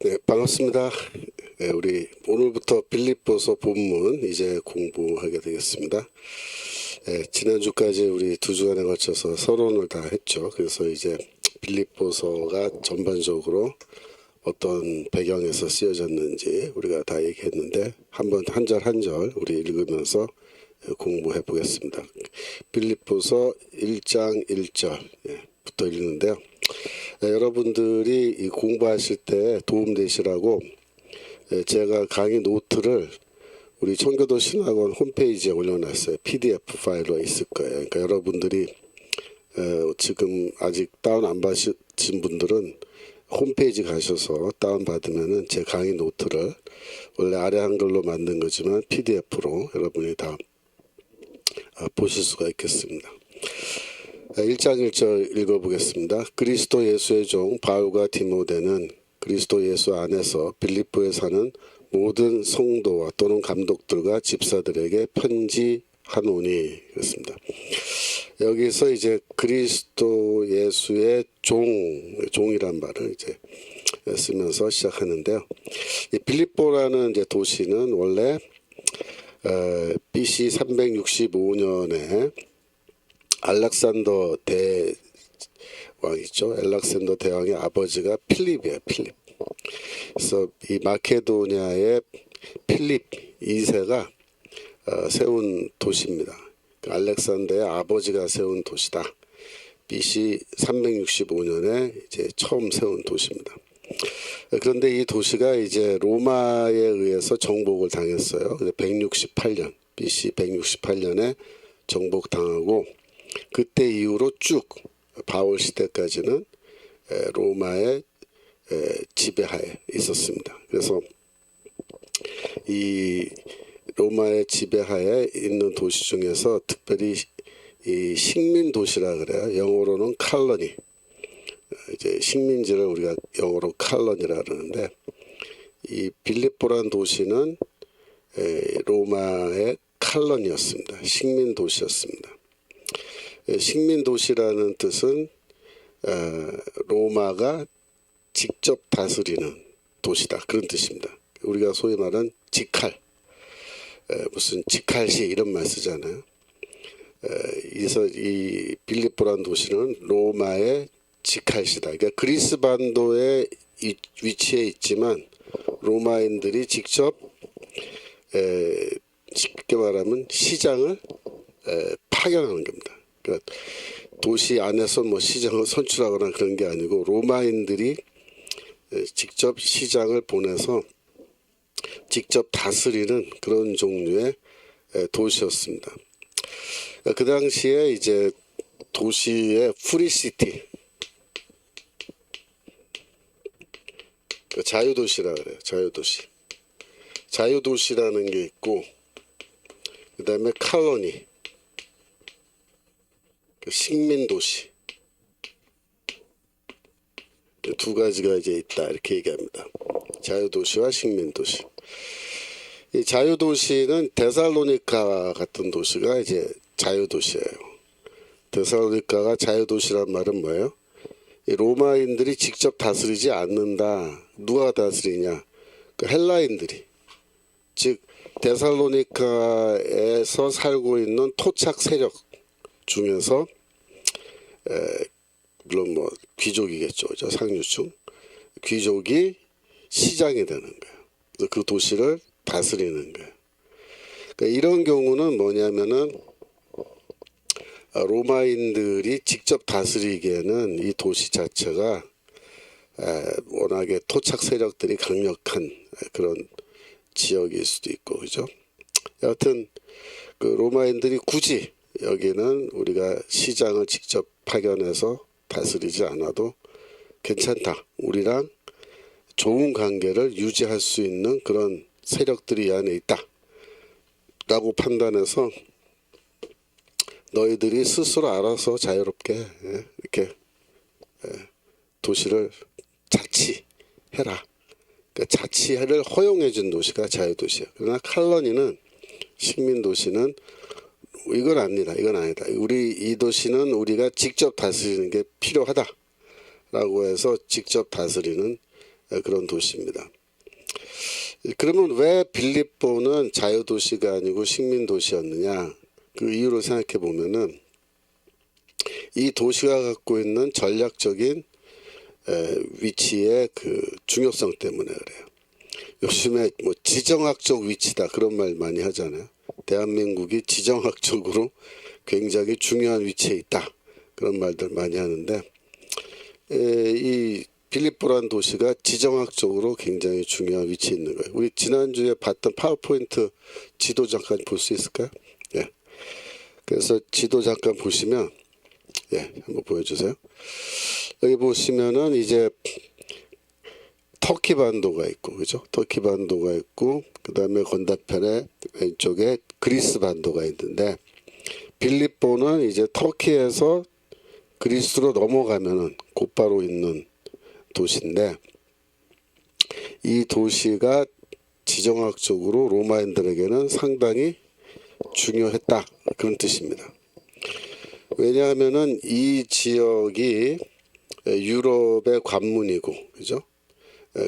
네, 반갑습니다. 네, 우리 오늘부터 빌립보서 본문 이제 공부하게 되겠습니다. 네, 지난주까지 우리 2주간에 걸쳐서 서론을 다 했죠. 그래서 이제 빌립보서가 전반적으로 어떤 배경에서 쓰여졌는지 우리가 다 얘기했는데 한번 한 절 한 절 우리 읽으면서 공부해 보겠습니다. 빌립보서 1장 1절부터 읽는데요. 여러분들이 공부하실 때 도움되시라고 제가 강의 노트를 우리 청교도 신학원 홈페이지에 올려놨어요. PDF 파일로 있을 거예요. 그러니까 여러분들이 지금 아직 다운 안 받으신 분들은 홈페이지 가셔서 다운 받으면은 제 강의 노트를 원래 아래 한글로 만든 거지만 PDF로 여러분이 다 보실 수가 있겠습니다. 1장 1절 읽어보겠습니다. 그리스도 예수의 종 바울과 디모데는 그리스도 예수 안에서 빌립보에 사는 모든 성도와 또는 감독들과 집사들에게 편지하노니 그렇습니다. 여기서 이제 그리스도 예수의 종이란 말을 이제 쓰면서 시작하는데요. 이 빌립보라는 이제 도시는 원래 BC 365년에 알렉산더 대왕이죠. 알렉산더 대왕의 아버지가 필립이에요. 필립. 그래서 이 마케도니아의 필립 2세가 세운 도시입니다. 알렉산더의 아버지가 세운 도시다. BC 365년에 이제 처음 세운 도시입니다. 그런데 이 도시가 이제 로마에 의해서 정복을 당했어요. 168년, BC 168년에 정복당하고 그때 이후로 쭉 바울 시대까지는 로마의 지배하에 있었습니다. 그래서 이 로마의 지배하에 있는 도시 중에서 특별히 이 식민 도시라 그래요. 영어로는 칼로니. 이제 식민지를 우리가 영어로 칼로니라 그러는데 이 빌립보란 도시는 로마의 칼로니였습니다. 식민 도시였습니다. 식민 도시라는 뜻은 로마가 직접 다스리는 도시다 그런 뜻입니다. 우리가 소위 말하는 직할 무슨 직할시 이런 말 쓰잖아요. 그래서 이 빌립보란 도시는 로마의 직할시다. 그러니까 그리스 반도에 위치해 있지만 로마인들이 직접 쉽게 말하면 시장을 파견하는 겁니다. 그러니까 도시 안에서 뭐 시장을 선출하거나 그런 게 아니고 로마인들이 직접 시장을 보내서 직접 다스리는 그런 종류의 도시였습니다. 그 당시에 이제 도시의 프리시티, 자유도시라 그래요. 자유도시. 자유도시라는 게 있고, 그 다음에 칼로니, 식민도시. 두 가지가 이제 있다. 이렇게 얘기합니다. 자유도시와 식민도시. 이 자유도시는 데살로니카 같은 도시가 이제 자유도시예요. 데살로니카가 자유도시란 말은 뭐예요? 이 로마인들이 직접 다스리지 않는다. 누가 다스리냐? 그 헬라인들이. 즉 데살로니카에서 살고 있는 토착 세력 중에서 물론 뭐 귀족이겠죠. 그죠? 상류층. 귀족이 시장이 되는 거예요. 그 도시를 다스리는 거예요. 그러니까 이런 경우는 뭐냐면은 로마인들이 직접 다스리기에는 이 도시 자체가 워낙에 토착 세력들이 강력한 그런 지역일 수도 있고 그죠. 여하튼 그 로마인들이 굳이 여기는 우리가 시장을 직접 파견해서 다스리지 않아도 괜찮다. 우리랑 좋은 관계를 유지할 수 있는 그런 세력들이 이 안에 있다. 라고 판단해서 너희들이 스스로 알아서 자유롭게 이렇게 도시를 자치해라. 그러니까 자치를 허용해 준 도시가 자유도시야. 그러나 칼로니는 식민도시는 이건 아니다. 이건 아니다. 우리 이 도시는 우리가 직접 다스리는 게 필요하다라고 해서 직접 다스리는 그런 도시입니다. 그러면 왜 빌립보는 자유도시가 아니고 식민도시였느냐? 그 이유를 생각해 보면은 이 도시가 갖고 있는 전략적인 위치의 그 중요성 때문에 그래요. 요즘에 뭐 지정학적 위치다 그런 말 많이 하잖아요. 대한민국이 지정학적으로 굉장히 중요한 위치에 있다 그런 말들 많이 하는데 이 빌립보라는 도시가 지정학적으로 굉장히 중요한 위치에 있는 거예요. 우리 지난주에 봤던 파워포인트 지도 잠깐 볼 수 있을까요? 예. 그래서 지도 잠깐 보시면 예, 한번 보여주세요. 여기 보시면은 이제 터키 반도가 있고, 그죠? 터키 반도가 있고, 그 다음에 건너편에 왼쪽에 그리스 반도가 있는데, 빌립보는 이제 터키에서 그리스로 넘어가면은 곧바로 있는 도시인데, 이 도시가 지정학적으로 로마인들에게는 상당히 중요했다. 그런 뜻입니다. 왜냐하면은 이 지역이 유럽의 관문이고, 그죠?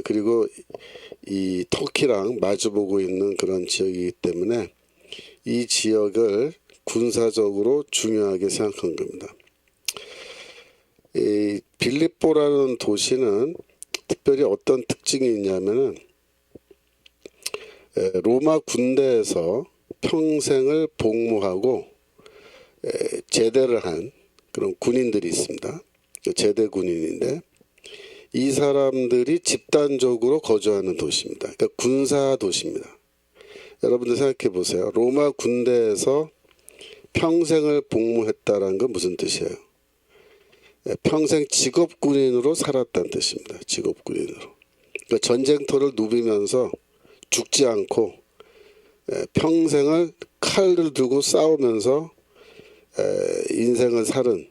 그리고 이 터키랑 마주보고 있는 그런 지역이기 때문에 이 지역을 군사적으로 중요하게 생각한 겁니다. 이 빌립보라는 도시는 특별히 어떤 특징이 있냐면은 로마 군대에서 평생을 복무하고 제대를 한 그런 군인들이 있습니다. 제대 군인인데 이 사람들이 집단적으로 거주하는 도시입니다. 그러니까 군사 도시입니다. 여러분들 생각해 보세요. 로마 군대에서 평생을 복무했다라는 건 무슨 뜻이에요? 평생 직업 군인으로 살았다는 뜻입니다. 직업 군인으로. 그러니까 전쟁터를 누비면서 죽지 않고 평생을 칼을 들고 싸우면서 인생을 사는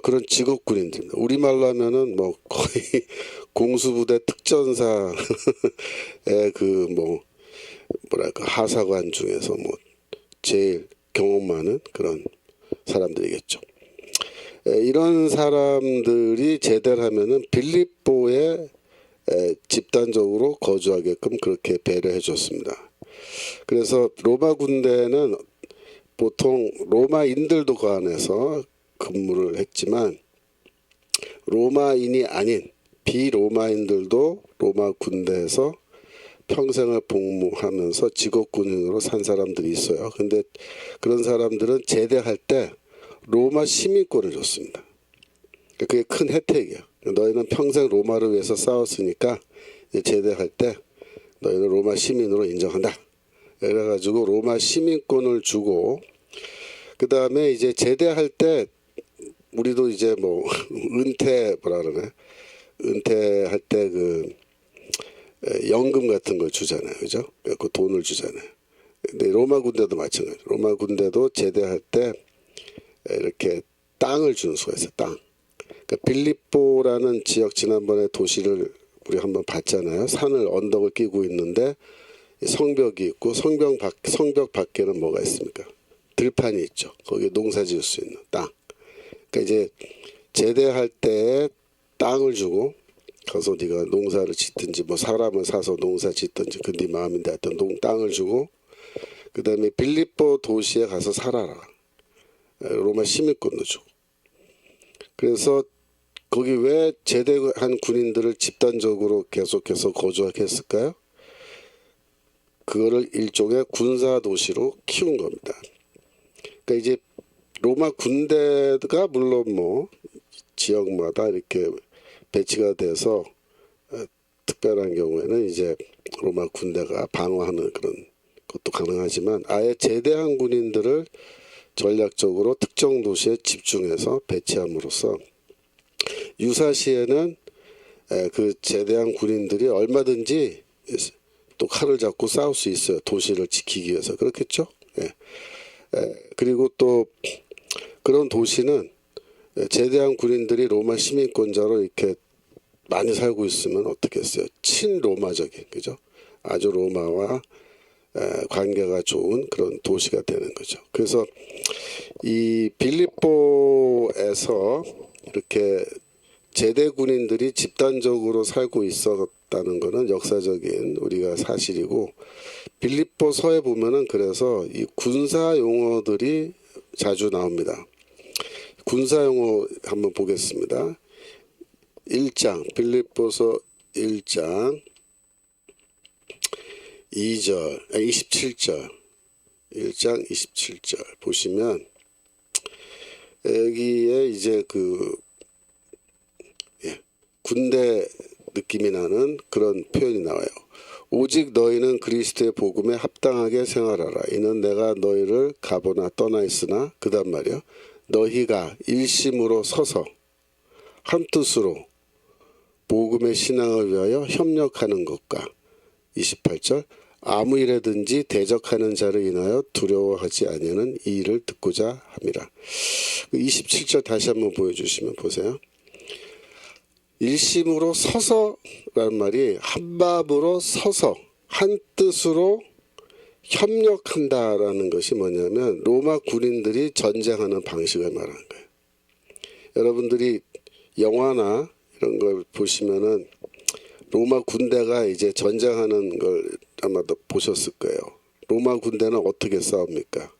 그런 직업 군인들입니다. 우리말로 하면은 뭐 거의 공수부대 특전사의 그 뭐 뭐랄까 하사관 중에서 뭐 제일 경험 많은 그런 사람들이겠죠. 이런 사람들이 제대를 하면은 빌립보에 집단적으로 거주하게끔 그렇게 배려해 줬습니다. 그래서 로마 군대는 보통 로마인들도 그 안에서 근무를 했지만 로마인이 아닌 비로마인들도 로마 군대에서 평생을 복무하면서 직업군인으로 산 사람들이 있어요. 근데 그런 사람들은 제대할 때 로마 시민권을 줬습니다. 그게 큰 혜택이야. 너희는 평생 로마를 위해서 싸웠으니까 제대할 때 너희는 로마 시민으로 인정한다. 그래가지고 로마 시민권을 주고 그 다음에 이제 제대할 때 우리도 이제 뭐 은퇴 뭐라 그러나 은퇴할 때 그 연금 같은 걸 주잖아요, 그죠? 그 돈을 주잖아요. 근데 로마 군대도 마찬가지. 로마 군대도 제대할 때 이렇게 땅을 주는 수가 있어요. 땅. 그러니까 빌립보라는 지역 지난번에 도시를 우리 한번 봤잖아요. 산을 언덕을 끼고 있는데 성벽이 있고 성벽 밖에는 뭐가 있습니까? 들판이 있죠. 거기에 농사 지을 수 있는 땅. 그러니까 이제 제대할 때 땅을 주고 가서 네가 농사를 짓든지 뭐 사람을 사서 농사 짓든지 그 네 마음인데 하여튼 땅을 주고 그 다음에 빌립보 도시에 가서 살아라. 로마 시민권도 주고. 그래서 거기 왜 제대한 군인들을 집단적으로 계속해서 거주하게 했을까요? 그거를 일종의 군사 도시로 키운 겁니다. 그러니까 이제 로마 군대가 물론 뭐 지역마다 이렇게 배치가 돼서 특별한 경우에는 이제 로마 군대가 방어하는 그런 것도 가능하지만 아예 제대한 군인들을 전략적으로 특정 도시에 집중해서 배치함으로써 유사시에는 그 제대한 군인들이 얼마든지 또 칼을 잡고 싸울 수 있어요. 도시를 지키기 위해서. 그렇겠죠? 그리고 또 그런 도시는 제대한 군인들이 로마 시민권자로 이렇게 많이 살고 있으면 어떻게 했어요? 친로마적인, 그죠? 아주 로마와 관계가 좋은 그런 도시가 되는 거죠. 그래서 이 빌립보에서 이렇게 제대 군인들이 집단적으로 살고 있었다는 것은 역사적인 우리가 사실이고, 빌립보서에 보면은 그래서 이 군사 용어들이 자주 나옵니다. 군사 용어 한번 보겠습니다. 1장 빌립보서 1장 2절 27절 1장 27절 보시면 여기에 이제 군대 느낌이 나는 그런 표현이 나와요. 오직 너희는 그리스도의 복음에 합당하게 생활하라. 이는 내가 너희를 가보나 떠나 있으나, 그 다음 말이요, 너희가 일심으로 서서 한뜻으로 복음의 신앙을 위하여 협력하는 것과, 28절, 아무 일에든지 대적하는 자를 인하여 두려워하지 아니하는 이 일을 듣고자 함이라. 27절 다시 한번 보여주시면 보세요. 일심으로 서서라는 말이 한마음으로 서서 한 뜻으로 협력한다라는 것이 뭐냐면 로마 군인들이 전쟁하는 방식을 말하는 거예요. 여러분들이 영화나 이런 걸 보시면은 로마 군대가 이제 전쟁하는 걸 아마도 보셨을 거예요. 로마 군대는 어떻게 싸웁니까?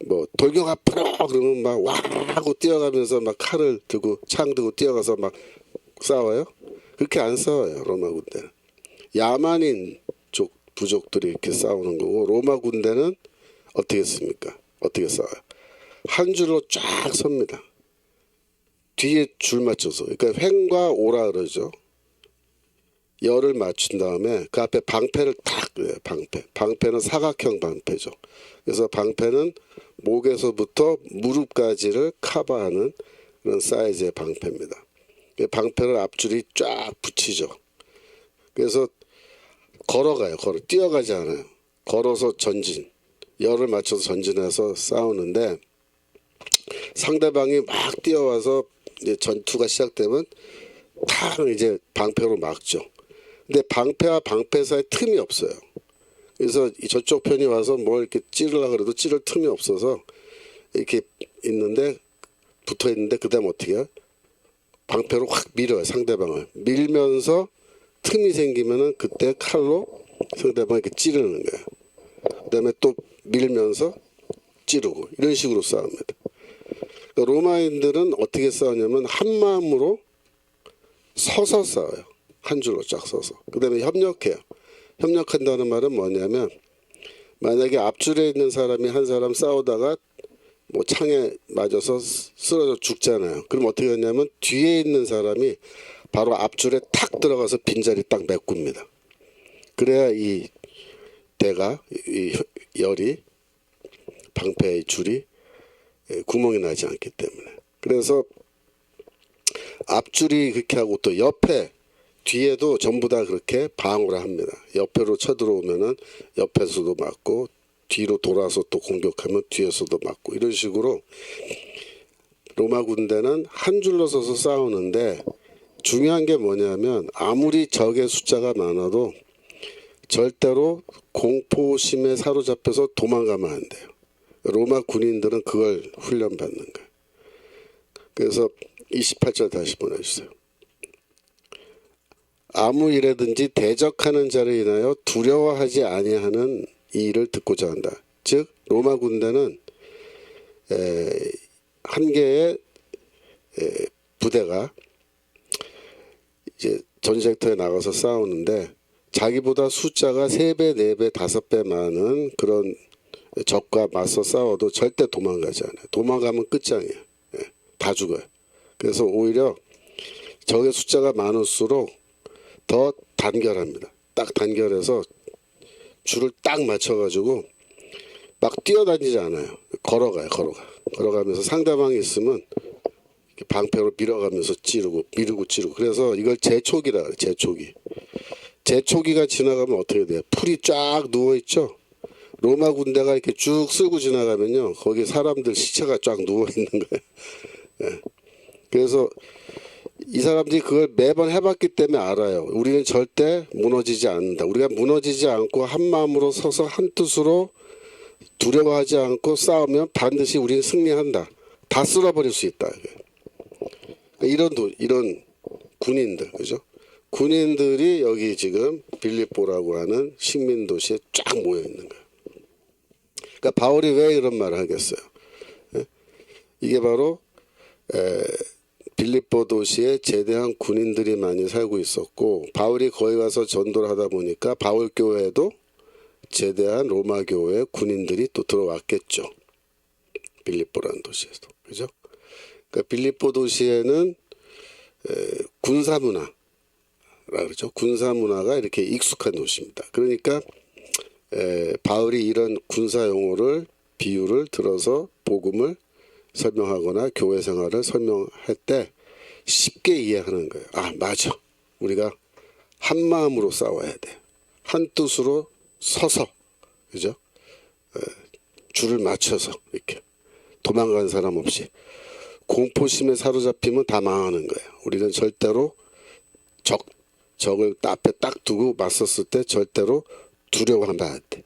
뭐 돌격 앞으로 그러면 막 와 하고 뛰어가면서 막 칼을 들고 창 들고 뛰어가서 막 싸워요? 그렇게 안 싸워요. 로마 군대는 야만인 부족들이 이렇게 싸우는 거고, 로마 군대는 어떻게 했습니까? 어떻게 싸워요? 한 줄로 쫙 섭니다. 뒤에 줄 맞춰서. 그러니까 횡과 오라 그러죠. 열을 맞춘 다음에 그 앞에 방패를 딱 그래요. 방패는 사각형 방패죠. 그래서 방패는 목에서부터 무릎까지를 커버하는 그런 사이즈의 방패입니다. 방패를 앞줄이 쫙 붙이죠. 그래서 걸어가요. 뛰어가지 않아요. 걸어서 전진, 열을 맞춰서 전진해서 싸우는데, 상대방이 막 뛰어와서 이제 전투가 시작되면 탁 이제 방패로 막죠. 근데 방패와 방패 사이에 틈이 없어요. 그래서 저쪽 편이 와서 뭘 이렇게 찌르려고 그래도 찌를 틈이 없어서 이렇게 있는데, 붙어 있는데, 그 다음 어떻게 해요? 방패로 확 밀어요. 상대방을 밀면서 틈이 생기면은 그때 칼로 상대방을 이렇게 찌르는 거예요. 그 다음에 또 밀면서 찌르고, 이런 식으로 싸웁니다. 그러니까 로마인들은 어떻게 싸우냐면 한 마음으로 서서 싸워요. 한 줄로 쫙 서서. 그 다음에 협력해요. 협력한다는 말은 뭐냐면, 만약에 앞줄에 있는 사람이 한 사람 싸우다가 뭐 창에 맞아서 쓰러져 죽잖아요. 그럼 어떻게 하냐면 뒤에 있는 사람이 바로 앞줄에 탁 들어가서 빈자리 딱 메꿉니다. 그래야 이 대가, 이 열이, 방패의 줄이 구멍이 나지 않기 때문에. 그래서 앞줄이 그렇게 하고 또 옆에 뒤에도 전부 다 그렇게 방어를 합니다. 옆으로 쳐들어오면은 옆에서도 맞고, 뒤로 돌아서 또 공격하면 뒤에서도 맞고, 이런 식으로 로마 군대는 한 줄로 서서 싸우는데, 중요한 게 뭐냐면 아무리 적의 숫자가 많아도 절대로 공포심에 사로잡혀서 도망가면 안 돼요. 로마 군인들은 그걸 훈련받는 거예요. 그래서 28절 다시 보내주세요. 아무 일에든지 대적하는 자를 인하여 두려워하지 아니하는 이 일을 듣고자 한다. 즉 로마 군대는 한 개의 부대가 이제 전쟁터에 나가서 싸우는데, 자기보다 숫자가 3배, 4배, 5배 많은 그런 적과 맞서 싸워도 절대 도망가지 않아요. 도망가면 끝장이에요. 다 죽어요. 그래서 오히려 적의 숫자가 많을수록 더 단결합니다. 딱 단결해서 줄을 딱 맞춰가지고 막 뛰어다니지 않아요. 걸어가면서 상대방이 있으면 방패로 밀어가면서 밀고 찌르고. 그래서 이걸 제초기라 그래요. 제초기가 지나가면 어떻게 돼요? 풀이 쫙 누워있죠. 로마 군대가 이렇게 쭉 쓸고 지나가면요, 거기 사람들 시체가 쫙 누워있는 거예요. 예. 그래서 이 사람들이 그걸 매번 해봤기 때문에 알아요. 우리는 절대 무너지지 않는다. 우리가 무너지지 않고 한 마음으로 서서 한 뜻으로 두려워하지 않고 싸우면 반드시 우리는 승리한다. 다 쓸어버릴 수 있다. 이런 군인들, 그죠? 군인들이 여기 지금 빌립보라고 하는 식민 도시에 쫙 모여 있는 거예요. 그러니까 바울이 왜 이런 말을 하겠어요? 예? 이게 바로 빌립보 도시에 제대한 군인들이 많이 살고 있었고, 바울이 거기 가서 전도를 하다 보니까 바울 교회에도 제대한 로마 교회 군인들이 또 들어왔겠죠. 빌립보라는 도시에도, 그죠? 그러니까 빌립보 도시에는 군사 문화라 그러죠. 군사 문화가 이렇게 익숙한 도시입니다. 그러니까 바울이 이런 군사 용어를 비유를 들어서 복음을 설명하거나 교회 생활을 설명할 때 쉽게 이해하는 거예요. 아, 맞아. 우리가 한 마음으로 싸워야 돼. 한 뜻으로 서서, 그죠? 줄을 맞춰서 이렇게 도망가는 사람 없이. 공포심에 사로잡히면 다 망하는 거예요. 우리는 절대로 적을 앞에 딱 두고 맞섰을 때 절대로 두려워하면 안 돼.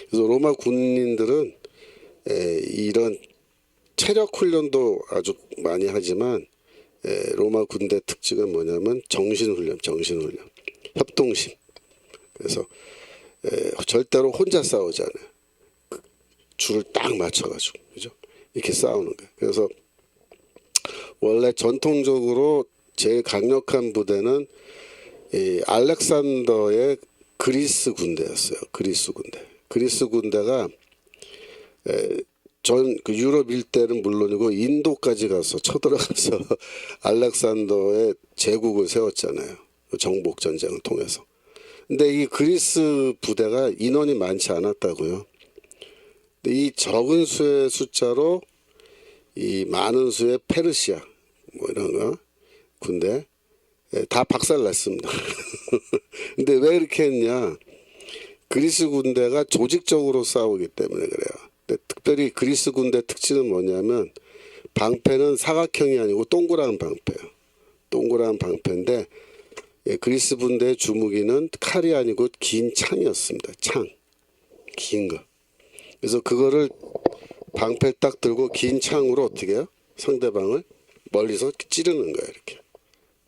그래서 로마 군인들은 이런 체력 훈련도 아주 많이 하지만 로마 군대 특징은 뭐냐면 정신훈련, 협동심. 그래서 절대로 혼자 싸우지 않아요. 줄을 딱 맞춰가지고, 그죠? 이렇게 싸우는 거예요. 그래서 원래 전통적으로 제일 강력한 부대는 이 알렉산더의 그리스 군대였어요. 그리스 군대가 그 유럽 일대는 물론이고 인도까지 가서 쳐들어가서 알렉산더의 제국을 세웠잖아요. 정복 전쟁을 통해서. 근데 이 그리스 부대가 인원이 많지 않았다고요. 근데 이 적은 수의 숫자로 이 많은 수의 페르시아 뭐 이런 거 군대 다 박살났습니다. 근데 왜 이렇게 했냐? 그리스 군대가 조직적으로 싸우기 때문에 그래요. 근데 특별히 그리스 군대 특징은 뭐냐면 방패는 사각형이 아니고 동그란 방패예요. 동그란 방패인데 그리스 군대의 주무기는 칼이 아니고 긴 창이었습니다. 창, 긴 거. 그래서 그거를 방패 딱 들고 긴 창으로 어떻게 해요? 상대방을 멀리서 찌르는 거예요. 이렇게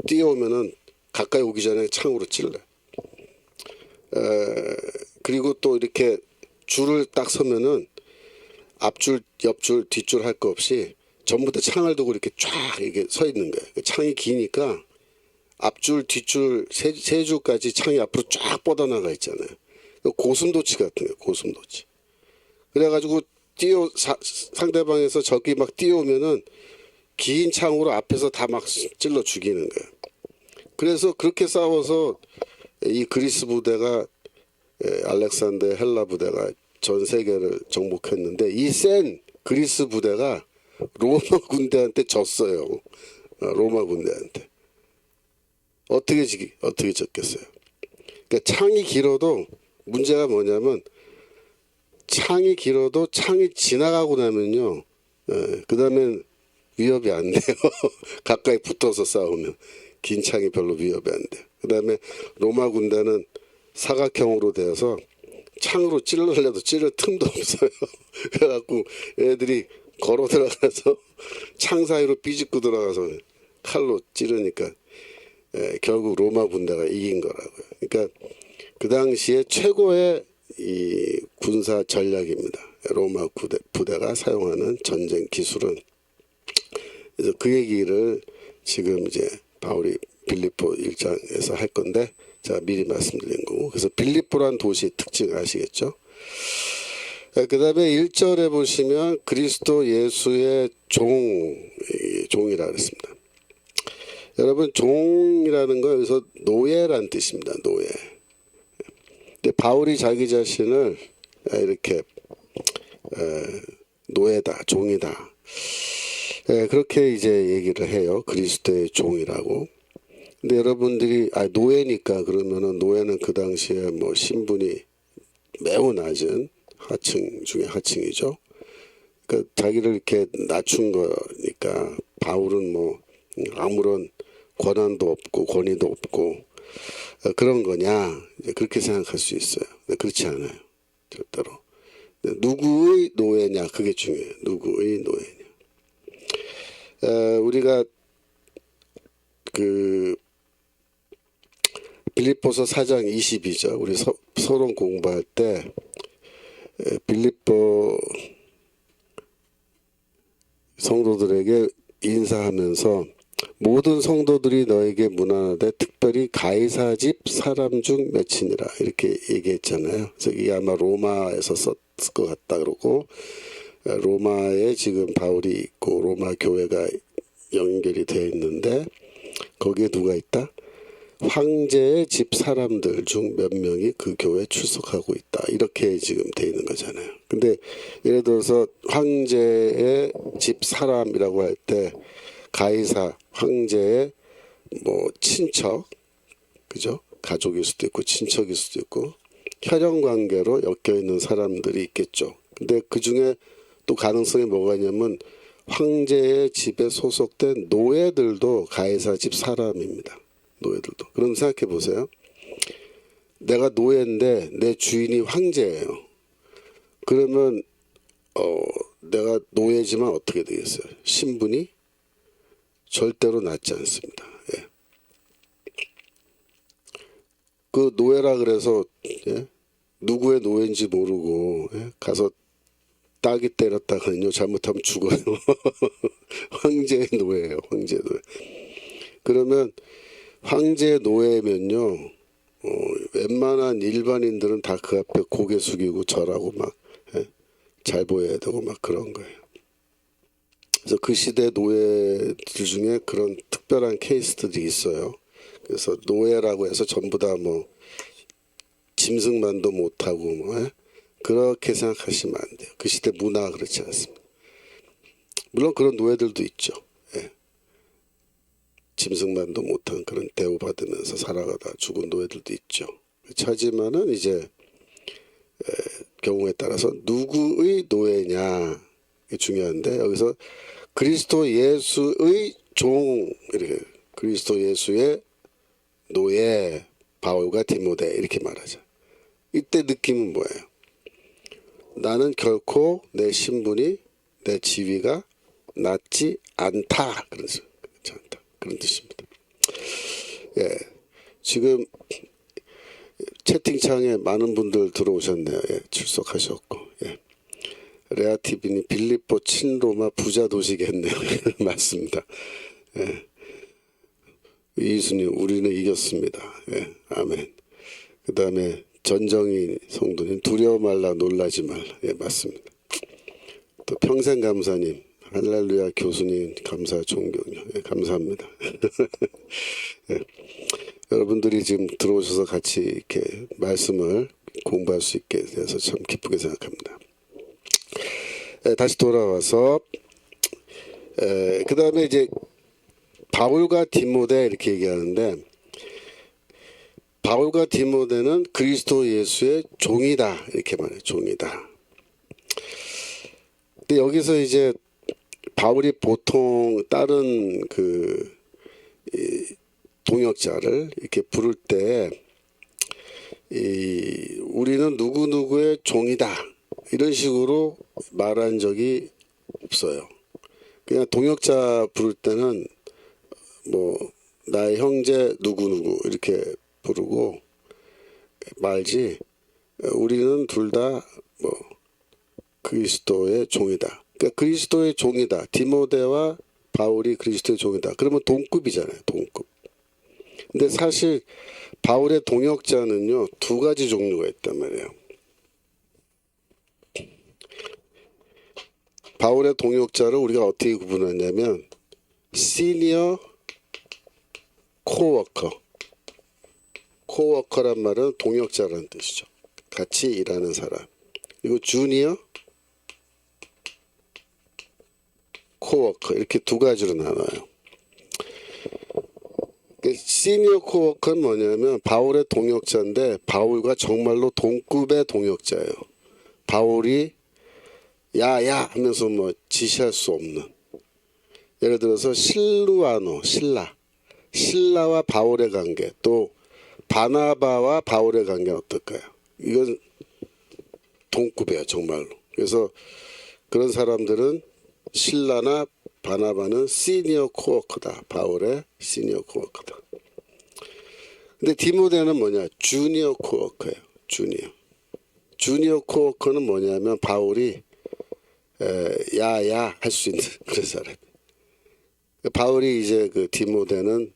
뛰어오면은 가까이 오기 전에 창으로 찔러요. 그리고 또 이렇게 줄을 딱 서면은 앞줄, 옆줄, 뒷줄 할 거 없이 전부 다 창을 두고 이렇게 쫙 이렇게 서 있는 거예요. 창이 기니까 앞줄, 뒷줄 세 줄까지 창이 앞으로 쫙 뻗어나가 있잖아요. 고슴도치 같은 거예요. 고슴도치. 그래가지고 상대방에서 적이 막 뛰어오면은 긴 창으로 앞에서 다 막 찔러 죽이는 거예요. 그래서 그렇게 싸워서 이 그리스 부대가 알렉산더 헬라 부대가 전 세계를 정복했는데 이 센 그리스 부대가 로마 군대한테 졌어요. 로마 군대한테. 어떻게 졌겠어요? 그러니까 창이 길어도 문제가 뭐냐면 창이 길어도 창이 지나가고 나면요. 그 다음엔 위협이 안 돼요. 가까이 붙어서 싸우면 긴 창이 별로 위협이 안 돼요. 그 다음에 로마 군대는 사각형으로 되어서 창으로 찔러려도 찌를 틈도 없어요. 그래갖고 애들이 걸어 들어가서 창 사이로 삐집고 들어가서 칼로 찌르니까 결국 로마 군대가 이긴 거라고요. 그러니까 그 당시에 최고의 이 군사 전략입니다. 로마 부대가 사용하는 전쟁 기술은. 그래서 그 얘기를 지금 이제 바울이 빌립보 1장에서 할 건데 제가 미리 말씀드린 거고. 그래서 빌립보란 도시 특징 아시겠죠? 그 다음에 1절에 보시면 그리스도 예수의 종이라 그랬습니다. 여러분 종이라는 건 여기서 노예란 뜻입니다. 노예. 근데 바울이 자기 자신을 이렇게 노예다, 종이다. 그렇게 이제 얘기를 해요. 그리스도의 종이라고. 근데 여러분들이 노예니까 그러면은 노예는 그 당시에 뭐 신분이 매우 낮은 하층 중에 하층이죠. 그러니까 자기를 이렇게 낮춘 거니까 바울은 뭐 아무런 권한도 없고 권위도 없고 그런 거냐 그렇게 생각할 수 있어요. 근데 그렇지 않아요. 절대로. 누구의 노예냐 그게 중요해요. 누구의 노예냐. 우리가 그 빌립보서 4장 20이죠. 우리 서론 공부할 때 빌립보 성도들에게 인사하면서 모든 성도들이 너에게 문안하되 특별히 가이사 집 사람 중 몇이니라 이렇게 얘기했잖아요. 그래서 이게 아마 로마에서 썼을 것 같다 그러고, 로마에 지금 바울이 있고 로마 교회가 연결이 되어 있는데 거기에 누가 있다? 황제의 집 사람들 중 몇 명이 그 교회에 출석하고 있다. 이렇게 지금 돼 있는 거잖아요. 근데 예를 들어서 황제의 집 사람이라고 할 때 가이사 황제의 뭐 친척, 그죠? 가족일 수도 있고 친척일 수도 있고 혈연 관계로 엮여 있는 사람들이 있겠죠. 근데 그 중에 또 가능성이 뭐가 있냐면 황제의 집에 소속된 노예들도 가이사 집 사람입니다. 노예들도. 그럼 생각해 보세요. 내가 노예인데 내 주인이 황제예요. 그러면 내가 노예지만 어떻게 되겠어요? 신분이 절대로 낮지 않습니다. 예. 그 노예라 그래서 누구의 노예인지 모르고 가서 따기 때렸다가는요 잘못하면 죽어요. 황제의 노예예요. 황제의 노예. 그러면 황제의 노예면요 웬만한 일반인들은 다 그 앞에 고개 숙이고 절하고 막 잘 보여야 되고 막 그런 거예요. 그래서 그 시대 노예들 중에 그런 특별한 케이스들이 있어요. 그래서 노예라고 해서 전부 다 뭐 짐승만도 못하고 뭐 그렇게 생각하시면 안 돼요. 그 시대 문화가 그렇지 않습니다. 물론 그런 노예들도 있죠. 짐승만도 못한 그런 대우받으면서 살아가다 죽은 노예들도 있죠. 하지만은 이제 경우에 따라서 누구의 노예냐 이게 중요한데 여기서 그리스도 예수의 종 이렇게 그리스도 예수의 노예 바울과 디모데 이렇게 말하죠. 이때 느낌은 뭐예요? 나는 결코 내 신분이 내 지위가 낮지 않다 그러죠. 그렇지 않다 그런 뜻입니다. 예, 지금 채팅창에 많은 분들 들어오셨네요. 예, 출석하셨고, 예. 레아티비니 빌립보 친로마 부자 도시겠네요. 맞습니다. 예. 이수님 우리는 이겼습니다. 예, 아멘. 그 다음에 전정희 성도님 두려워 말라 놀라지 말라. 예, 맞습니다. 또 평생감사님 할렐루야 교수님 감사 존경요. 예, 감사합니다. 예. 여러분들이 지금 들어오셔서 같이 이렇게 말씀을 공부할 수 있게 돼서 참 기쁘게 생각합니다. 다시 돌아와서 그 다음에 이제 바울과 디모데 이렇게 얘기하는데 바울과 디모데는 그리스도 예수의 종이다 이렇게 말해요. 종이다. 근데 여기서 이제 바울이 보통 다른 그 동역자를 이렇게 부를 때 우리는 누구누구의 종이다 이런 식으로 말한 적이 없어요. 그냥 동역자 부를 때는 뭐 나의 형제 누구누구 이렇게 부르고 말지 우리는 둘 다 뭐 그리스도의 종이다. 그러니까 그리스도의 종이다. 디모데와 바울이 그리스도의 종이다. 그러면 동급이잖아요. 동급. 근데 사실 바울의 동역자는요 두 가지 종류가 있단 말이에요. 바울의 동역자를 우리가 어떻게 구분하냐면 시니어 코워커란 말은 동역자라는 뜻이죠. 같이 일하는 사람. 그리고 주니어 코워커 이렇게 두 가지로 나눠요. 시니어 코워커는 뭐냐면 바울의 동역자인데 바울과 정말로 동급의 동역자예요. 바울이 야야 하면서 뭐 지시할 수 없는. 예를 들어서 실루아노 신라와 바울의 관계 또 바나바와 바울의 관계는 어떨까요? 이건 동급이에요 정말로. 그래서 그런 사람들은 신라나 바나바는 시니어 코워커다. 바울의 시니어 코워커다. 근데 디모데는 뭐냐? 주니어 코워커예요. 주니어 코워커는 뭐냐면 바울이 야야 할 수 있는 그런 사람. 바울이 이제 그 디모데는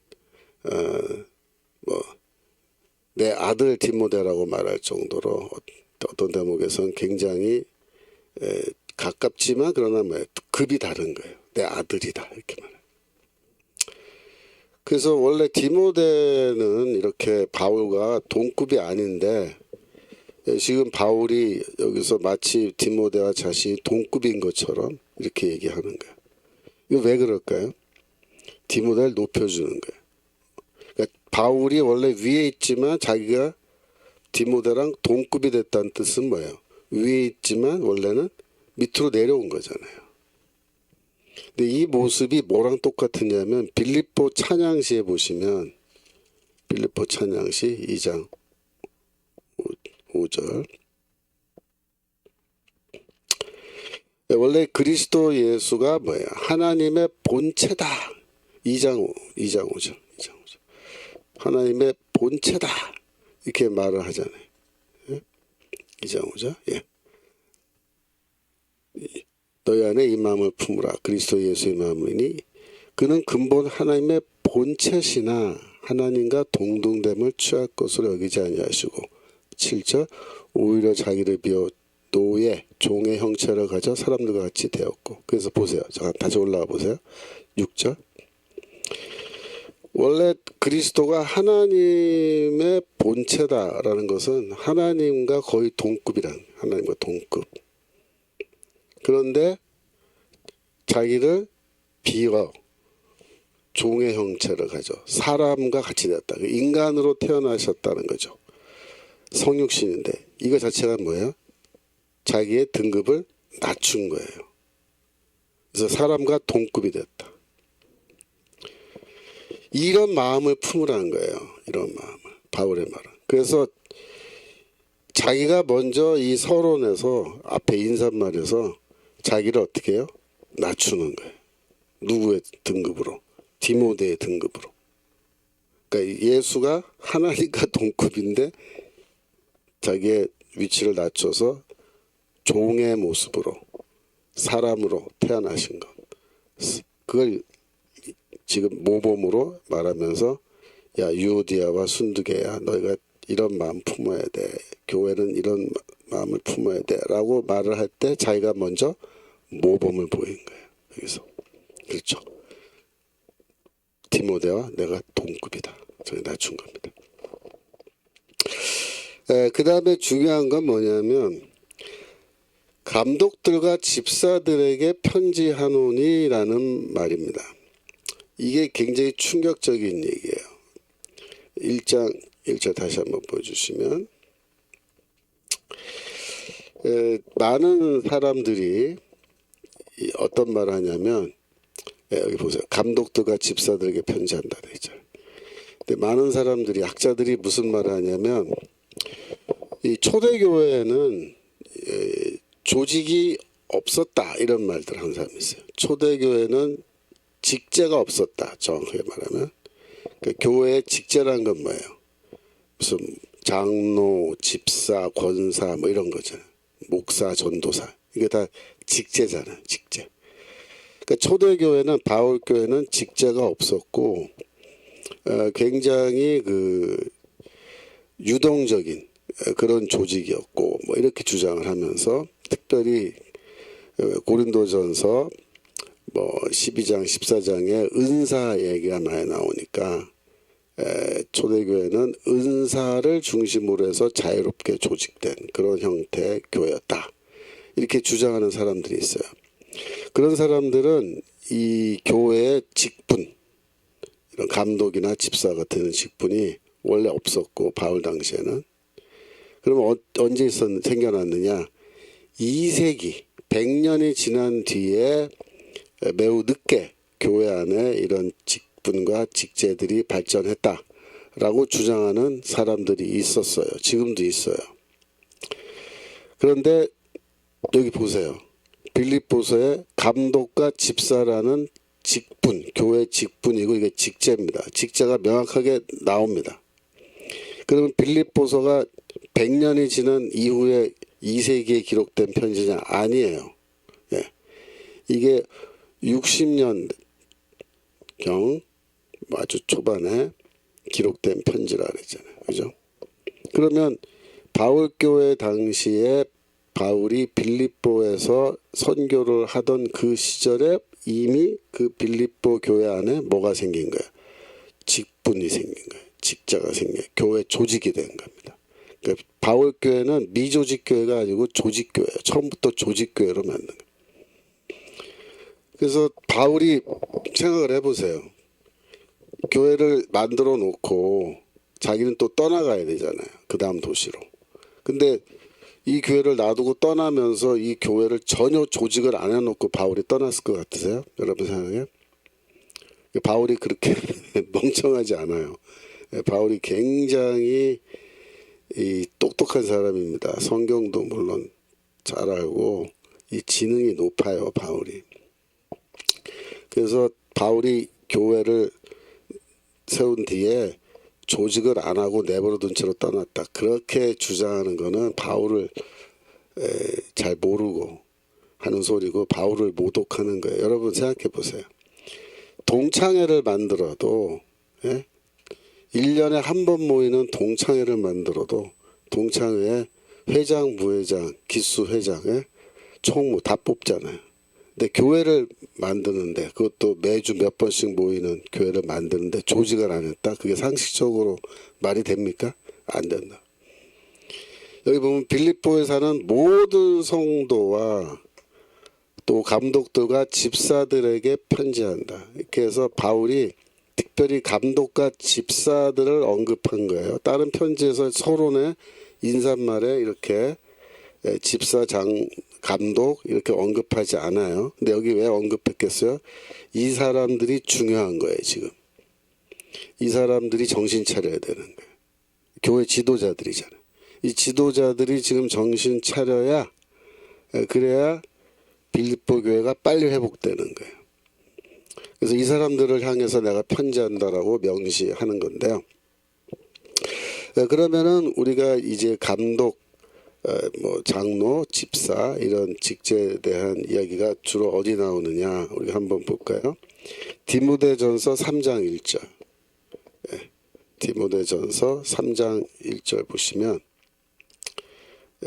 뭐 내 아들 디모데라고 말할 정도로 어떤 대목에서는 굉장히 가깝지만 그러나 뭐 급이 다른 거예요. 내 아들이다 이렇게 말해요. 그래서 원래 디모데는 이렇게 바울과 동급이 아닌데 지금 바울이 여기서 마치 디모데와 자신이 동급인 것처럼 이렇게 얘기하는 거예요. 이거 왜 그럴까요? 디모데를 높여주는 거예요. 그러니까 바울이 원래 위에 있지만 자기가 디모데랑 동급이 됐다는 뜻은 뭐예요? 위에 있지만 원래는 밑으로 내려온 거잖아요. 근데 이 모습이 뭐랑 똑같으냐면 빌립보 찬양시에 보시면 빌립보 찬양시 2장 5절 원래 그리스도 예수가 뭐예요? 하나님의 본체다. 2장 5절 하나님의 본체다 이렇게 말을 하잖아요. 2장 5절 예. 너희 안에 이 마음을 품으라. 그리스도 예수의 마음이니 그는 근본 하나님의 본체시나 하나님과 동등됨을 취할 것으로 여기지 아니하시고 7절 오히려 자기를 비워 노예 종의 형체를 가져 사람들과 같이 되었고. 그래서 보세요. 잠깐 다시 올라가 보세요. 6절 원래 그리스도가 하나님의 본체다라는 것은 하나님과 거의 동급이란 하나님과 동급. 그런데 자기를 비워 종의 형체를 가져 사람과 같이 되었다. 인간으로 태어나셨다는 거죠. 성육신인데 이거 자체가 뭐예요? 자기의 등급을 낮춘 거예요. 그래서 사람과 동급이 됐다. 이런 마음을 품으라는 거예요. 이런 마음을. 바울의 말은. 그래서 자기가 먼저 이 서론에서 앞에 인사말에서 자기를 어떻게 해요? 낮추는 거예요. 누구의 등급으로? 디모데의 등급으로. 그러니까 예수가 하나님과 동급인데 자기의 위치를 낮춰서 종의 모습으로 사람으로 태어나신 것. 그걸 지금 모범으로 말하면서 야 유오디아와 순두개야 너희가 이런 마음 품어야 돼. 교회는 이런 마음을 품어야 돼. 라고 말을 할 때 자기가 먼저 모범을 보인 거예요. 여기서. 그렇죠. 디모데와 내가 동급이다. 저기 낮춘 겁니다. 그 다음에 중요한 건 뭐냐면 감독들과 집사들에게 편지하노니라는 말입니다. 이게 굉장히 충격적인 얘기예요. 1장 1절 다시 한번 보여주시면 많은 사람들이 어떤 말을 하냐면 여기 보세요. 감독들과 집사들에게 편지한다 되죠. 근데 많은 사람들이 학자들이 무슨 말을 하냐면 이 초대교회는 조직이 없었다 이런 말들 하는 사람이 있어요. 초대교회는 직제가 없었다. 정확하게 말하면 그러니까 교회의 직제라는 건 뭐예요? 무슨 장로, 집사, 권사 뭐 이런 거잖아요. 목사, 전도사 이게 다 직제잖아요. 직제. 그러니까 초대교회는 바울교회는 직제가 없었고 굉장히 그 유동적인 그런 조직이었고 뭐 이렇게 주장을 하면서 특별히 고린도전서 뭐 12장 14장에 은사 얘기가 많이 나오니까 초대교회는 은사를 중심으로 해서 자유롭게 조직된 그런 형태의 교회였다. 이렇게 주장하는 사람들이 있어요. 그런 사람들은 이 교회의 직분, 이런 감독이나 집사 같은 직분이 원래 없었고 바울 당시에는. 그러면 언제 생겨났느냐? 2세기, 100년이 지난 뒤에 매우 늦게 교회 안에 이런 직분과 직제들이 발전했다라고 주장하는 사람들이 있었어요. 지금도 있어요. 그런데 여기 보세요. 빌립보서에 감독과 집사라는 직분, 교회 직분이고 이게 직제입니다. 직제가 명확하게 나옵니다. 그러면 빌립보서가 100년이 지난 이후에 2세기에 기록된 편지냐? 아니에요. 예. 이게 60년경 아주 초반에 기록된 편지라 그랬잖아요. 그죠? 그러면 바울교회 당시에 바울이 빌립보에서 선교를 하던 그 시절에 이미 그 빌립보 교회 안에 뭐가 생긴 거예요? 직분이 생긴 거예요. 직자가 생긴 거예요. 교회 조직이 된 겁니다. 그러니까 바울교회는 미조직교회가 아니고 조직교회예요. 처음부터 조직교회로 만든 거예요. 그래서 바울이 생각을 해보세요. 교회를 만들어 놓고 자기는 또 떠나가야 되잖아요. 그 다음 도시로. 근데 이 교회를 놔두고 떠나면서 이 교회를 전혀 조직을 안 해놓고 바울이 떠났을 것 같으세요? 여러분 생각에? 바울이 그렇게 멍청하지 않아요. 바울이 굉장히 이 똑똑한 사람입니다. 성경도 물론 잘 알고 이 지능이 높아요. 바울이. 그래서 바울이 교회를 세운 뒤에 조직을 안 하고 내버려둔 채로 떠났다. 그렇게 주장하는 거는 바울을 잘 모르고 하는 소리고 바울을 모독하는 거예요. 여러분 생각해 보세요. 동창회를 만들어도 1년에 한 번 모이는 동창회를 만들어도 동창회에 회장, 부회장, 기수회장, 총무 다 뽑잖아요. 근데 교회를 만드는데 그것도 매주 몇 번씩 모이는 교회를 만드는데 조직을 안 했다. 그게 상식적으로 말이 됩니까? 안 된다. 여기 보면 빌립보에 사는 모든 성도와 또 감독들과 집사들에게 편지한다. 이렇게 해서 바울이 특별히 감독과 집사들을 언급한 거예요. 다른 편지에서 서론에 인사말에 이렇게 집사장 감독 이렇게 언급하지 않아요. 근데 여기 왜 언급했겠어요? 이 사람들이 중요한 거예요. 지금 이 사람들이 정신 차려야 되는 거예요. 교회 지도자들이잖아요. 이 지도자들이 지금 정신 차려야 그래야 빌립보 교회가 빨리 회복되는 거예요. 그래서 이 사람들을 향해서 내가 편지한다라고 명시하는 건데요. 그러면은 우리가 이제 감독 뭐 장로, 집사 이런 직제에 대한 이야기가 주로 어디 나오느냐 우리가 한번 볼까요? 디모데전서 3장 1절. 디모데전서 3장 1절 보시면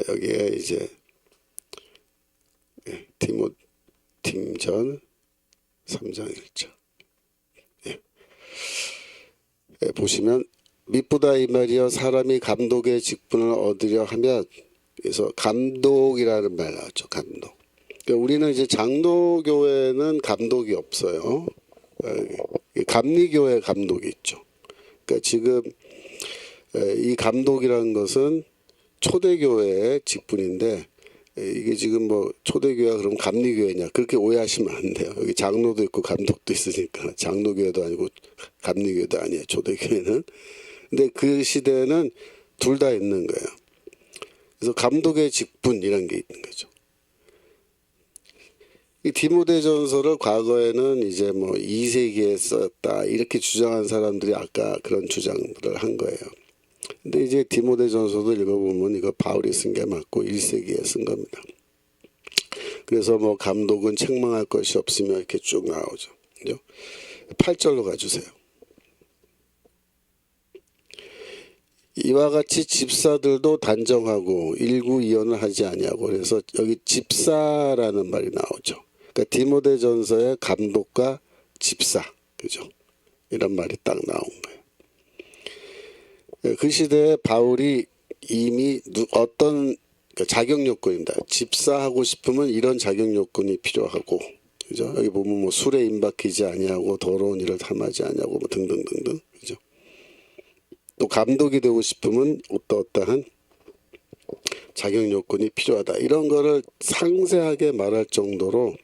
여기에 이제 팀전 3장 1절. 보시면 미쁘다 이 말이여 사람이 감독의 직분을 얻으려 하면 그래서 감독이라는 말 나왔죠. 감독. 그러니까 우리는 이제 장로교회는 감독이 없어요. 감리교회 감독이 있죠. 그러니까 지금 이 감독이라는 것은 초대교회의 직분인데 이게 지금 뭐 초대교회가 그럼 감리교회냐 그렇게 오해하시면 안 돼요. 여기 장로도 있고 감독도 있으니까 장로교회도 아니고 감리교회도 아니에요. 초대교회는. 근데 그 시대에는 둘 다 있는 거예요. 그래서 감독의 직분 이런 게 있는 거죠. 이 디모데전서를 과거에는 이제 뭐 2세기에 썼다 이렇게 주장한 사람들이 아까 그런 주장들을 한 거예요. 근데 이제 디모데전서도 읽어보면 이거 바울이 쓴 게 맞고 1세기에 쓴 겁니다. 그래서 뭐 감독은 책망할 것이 없으며 이렇게 쭉 나오죠. 그죠? 8절로 가주세요. 이와 같이 집사들도 단정하고 일구이연을 하지 아니하고 그래서 여기 집사라는 말이 나오죠. 그러니까 디모데전서의 감독과 집사, 그죠? 이런 말이 딱 나온 거예요. 그 시대에 바울이 이미 어떤 자격 요건입니다. 집사하고 싶으면 이런 자격 요건이 필요하고, 그죠? 여기 보면 뭐 술에 임박히지 아니하고 더러운 일을 탐하지 아니하고 뭐 등등등등, 그죠? 또 감독이 되고 싶으면 어떠한 자격 요건이 필요하다. 이런 거를 상세하게 말할 정도로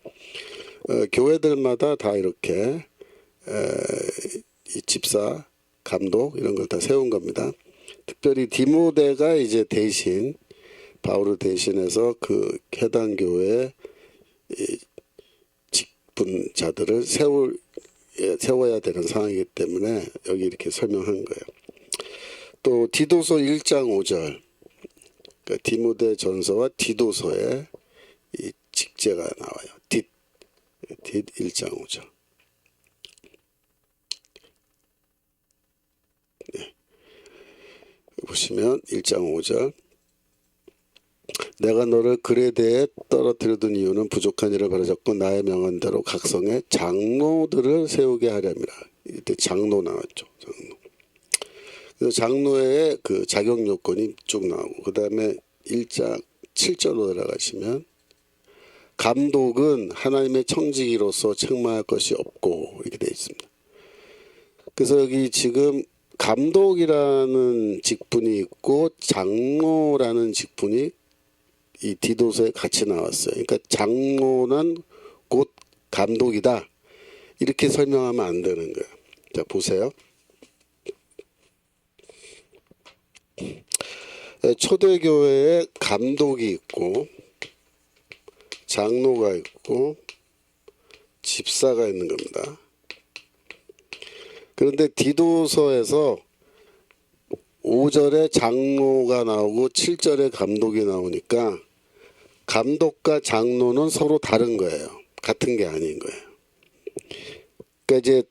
교회들마다 다 이렇게 이 집사, 감독 이런 걸 다 세운 겁니다. 특별히 디모데가 이제 대신 바울을 대신해서 그 해당 교회에 직분자들을 세워야 되는 상황이기 때문에 여기 이렇게 설명한 거예요. 또 디도서 1장 5절, 그러니까 디모데 전서와 디도서에 이 직제가 나와요. 뒷 1장 5절. 네. 보시면 1장 5절. 내가 너를 글에 대해 떨어뜨려둔 이유는 부족한 일을 바로잡고 나의 명한대로 각성의 장로들을 세우게 하렵니다. 이때 장로 나왔죠. 장로. 그래서 장로의 그 자격 요건이 쭉 나오고, 그 다음에 1장 7절로 들어가시면 감독은 하나님의 청지기로서 책망할 것이 없고 이렇게 되어 있습니다. 그래서 여기 지금 감독이라는 직분이 있고 장로라는 직분이 이 디도서에 같이 나왔어요. 그러니까 장로는 곧 감독이다, 이렇게 설명하면 안 되는 거예요. 자, 보세요. 초대교회에 감독이 있고 장로가 있고 집사가 있는 겁니다. 그런데 디도서에서 5절에 장로가 나오고 7절에 감독이 나오니까 감독과 장로는 서로 다른 거예요. 같은 게 아닌 거예요. 그러니까 이제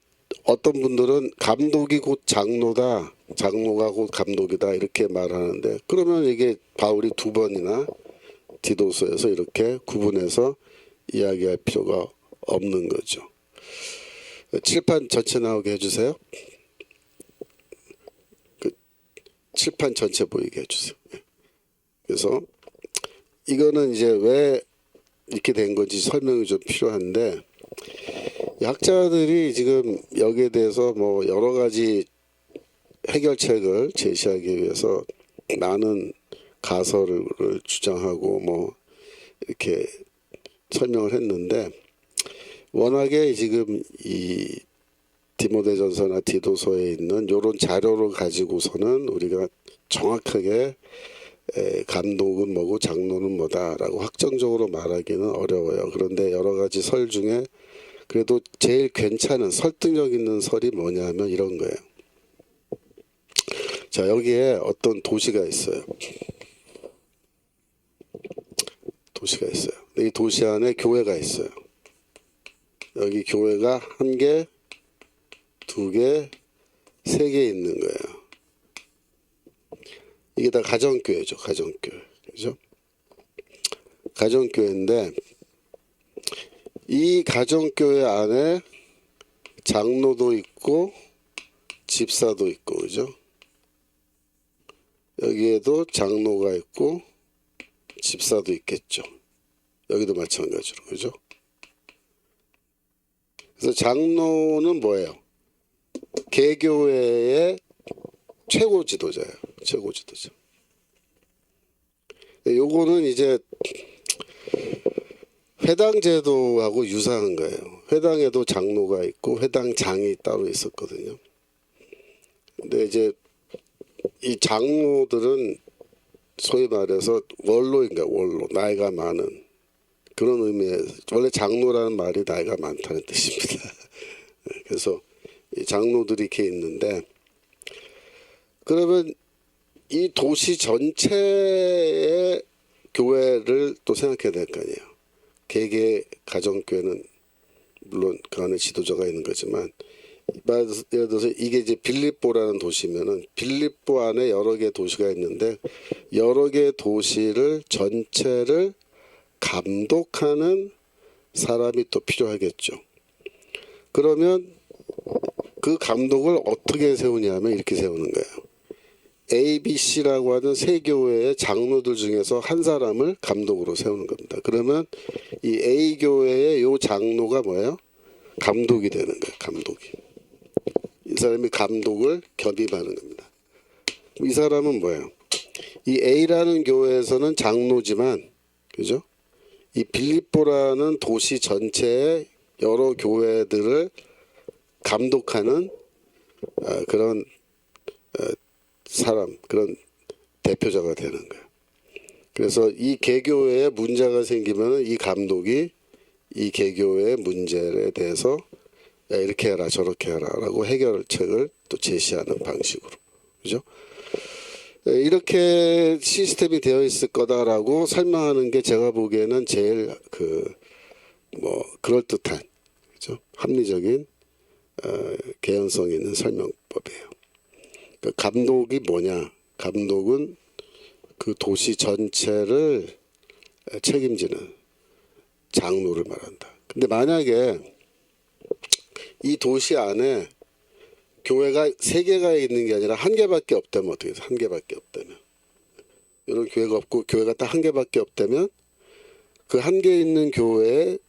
어떤 분들은 감독이 곧 장로다, 장로가 곧 감독이다, 이렇게 말하는데, 그러면 이게 바울이 두 번이나 디도서에서 이렇게 구분해서 이야기할 필요가 없는 거죠. 칠판 전체 나오게 해주세요. 그 칠판 전체 보이게 해주세요. 그래서 이거는 이제 왜 이렇게 된 건지 설명이 좀 필요한데, 학자들이 지금 여기에 대해서 뭐 여러 가지 해결책을 제시하기 위해서 많은 가설을 주장하고 뭐 이렇게 설명을 했는데, 워낙에 지금 이 디모데전서나 디도서에 있는 이런 자료를 가지고서는 우리가 정확하게 감독은 뭐고 장로는 뭐다라고 확정적으로 말하기는 어려워요. 그런데 여러 가지 설 중에 그래도 제일 괜찮은 설득력 있는 설이 뭐냐면 이런 거예요. 자, 여기에 어떤 도시가 있어요. 도시가 있어요. 이 도시 안에 교회가 있어요. 여기 교회가 1개, 2개, 3개 있는 거예요. 이게 다 가정교회죠. 가정교회. 그죠? 가정교회인데 이 가정교회 안에 장로도 있고 집사도 있고, 그죠? 여기에도 장로가 있고 집사도 있겠죠. 여기도 마찬가지로, 그죠? 그래서 장로는 뭐예요? 개교회의 최고 지도자예요. 최고 지도자. 요거는 이제 회당 제도하고 유사한 거예요. 회당에도 장로가 있고 회당장이 따로 있었거든요. 근데 이제 이 장로들은 소위 말해서 원로인가, 원로, 나이가 많은, 그런 의미에서 원래 장로라는 말이 나이가 많다는 뜻입니다. 그래서 이 장로들이 이렇게 있는데, 그러면 이 도시 전체의 교회를 또 생각해야 될 거 아니에요. 개개 가정교회는 물론 그 안에 지도자가 있는 거지만, 예를 들어서 이게 이제 빌립보라는 도시면은 빌립보 안에 여러 개 도시가 있는데 여러 개 도시를 전체를 감독하는 사람이 또 필요하겠죠. 그러면 그 감독을 어떻게 세우냐면 이렇게 세우는 거예요. A, B, C라고 하는 세 교회의 장로들 중에서 한 사람을 감독으로 세우는 겁니다. 그러면 이 A 교회의 요 장로가 뭐예요? 감독이 되는 거예요. 감독이. 이 사람이 감독을 겸임하는 겁니다. 이 사람은 뭐예요? 이 A라는 교회에서는 장로지만, 그죠? 이 빌립보라는 도시 전체의 여러 교회들을 감독하는 그런 사람, 그런 대표자가 되는 거예요. 그래서 이 개교회에 문제가 생기면 이 감독이 이 개교의 문제에 대해서 야, 이렇게 해라 저렇게 해라라고 해결책을 또 제시하는 방식으로, 그죠? 이렇게 시스템이 되어 있을 거다라고 설명하는 게 제가 보기에는 제일 그럴듯한, 그죠? 합리적인 개연성 있는 설명법이에요. 그러니까 감독이 뭐냐? 감독은 그 도시 전체를 책임지는 장로를 말한다. 근데 만약에 이 도시 안에 교회가 3개가 있는 게 아니라 1개밖에 없다면 어떻게 해서 1개밖에 없다면, 이런 교회가 없고 교회가 딱 1개밖에 없다면 그 1개 있는 교회의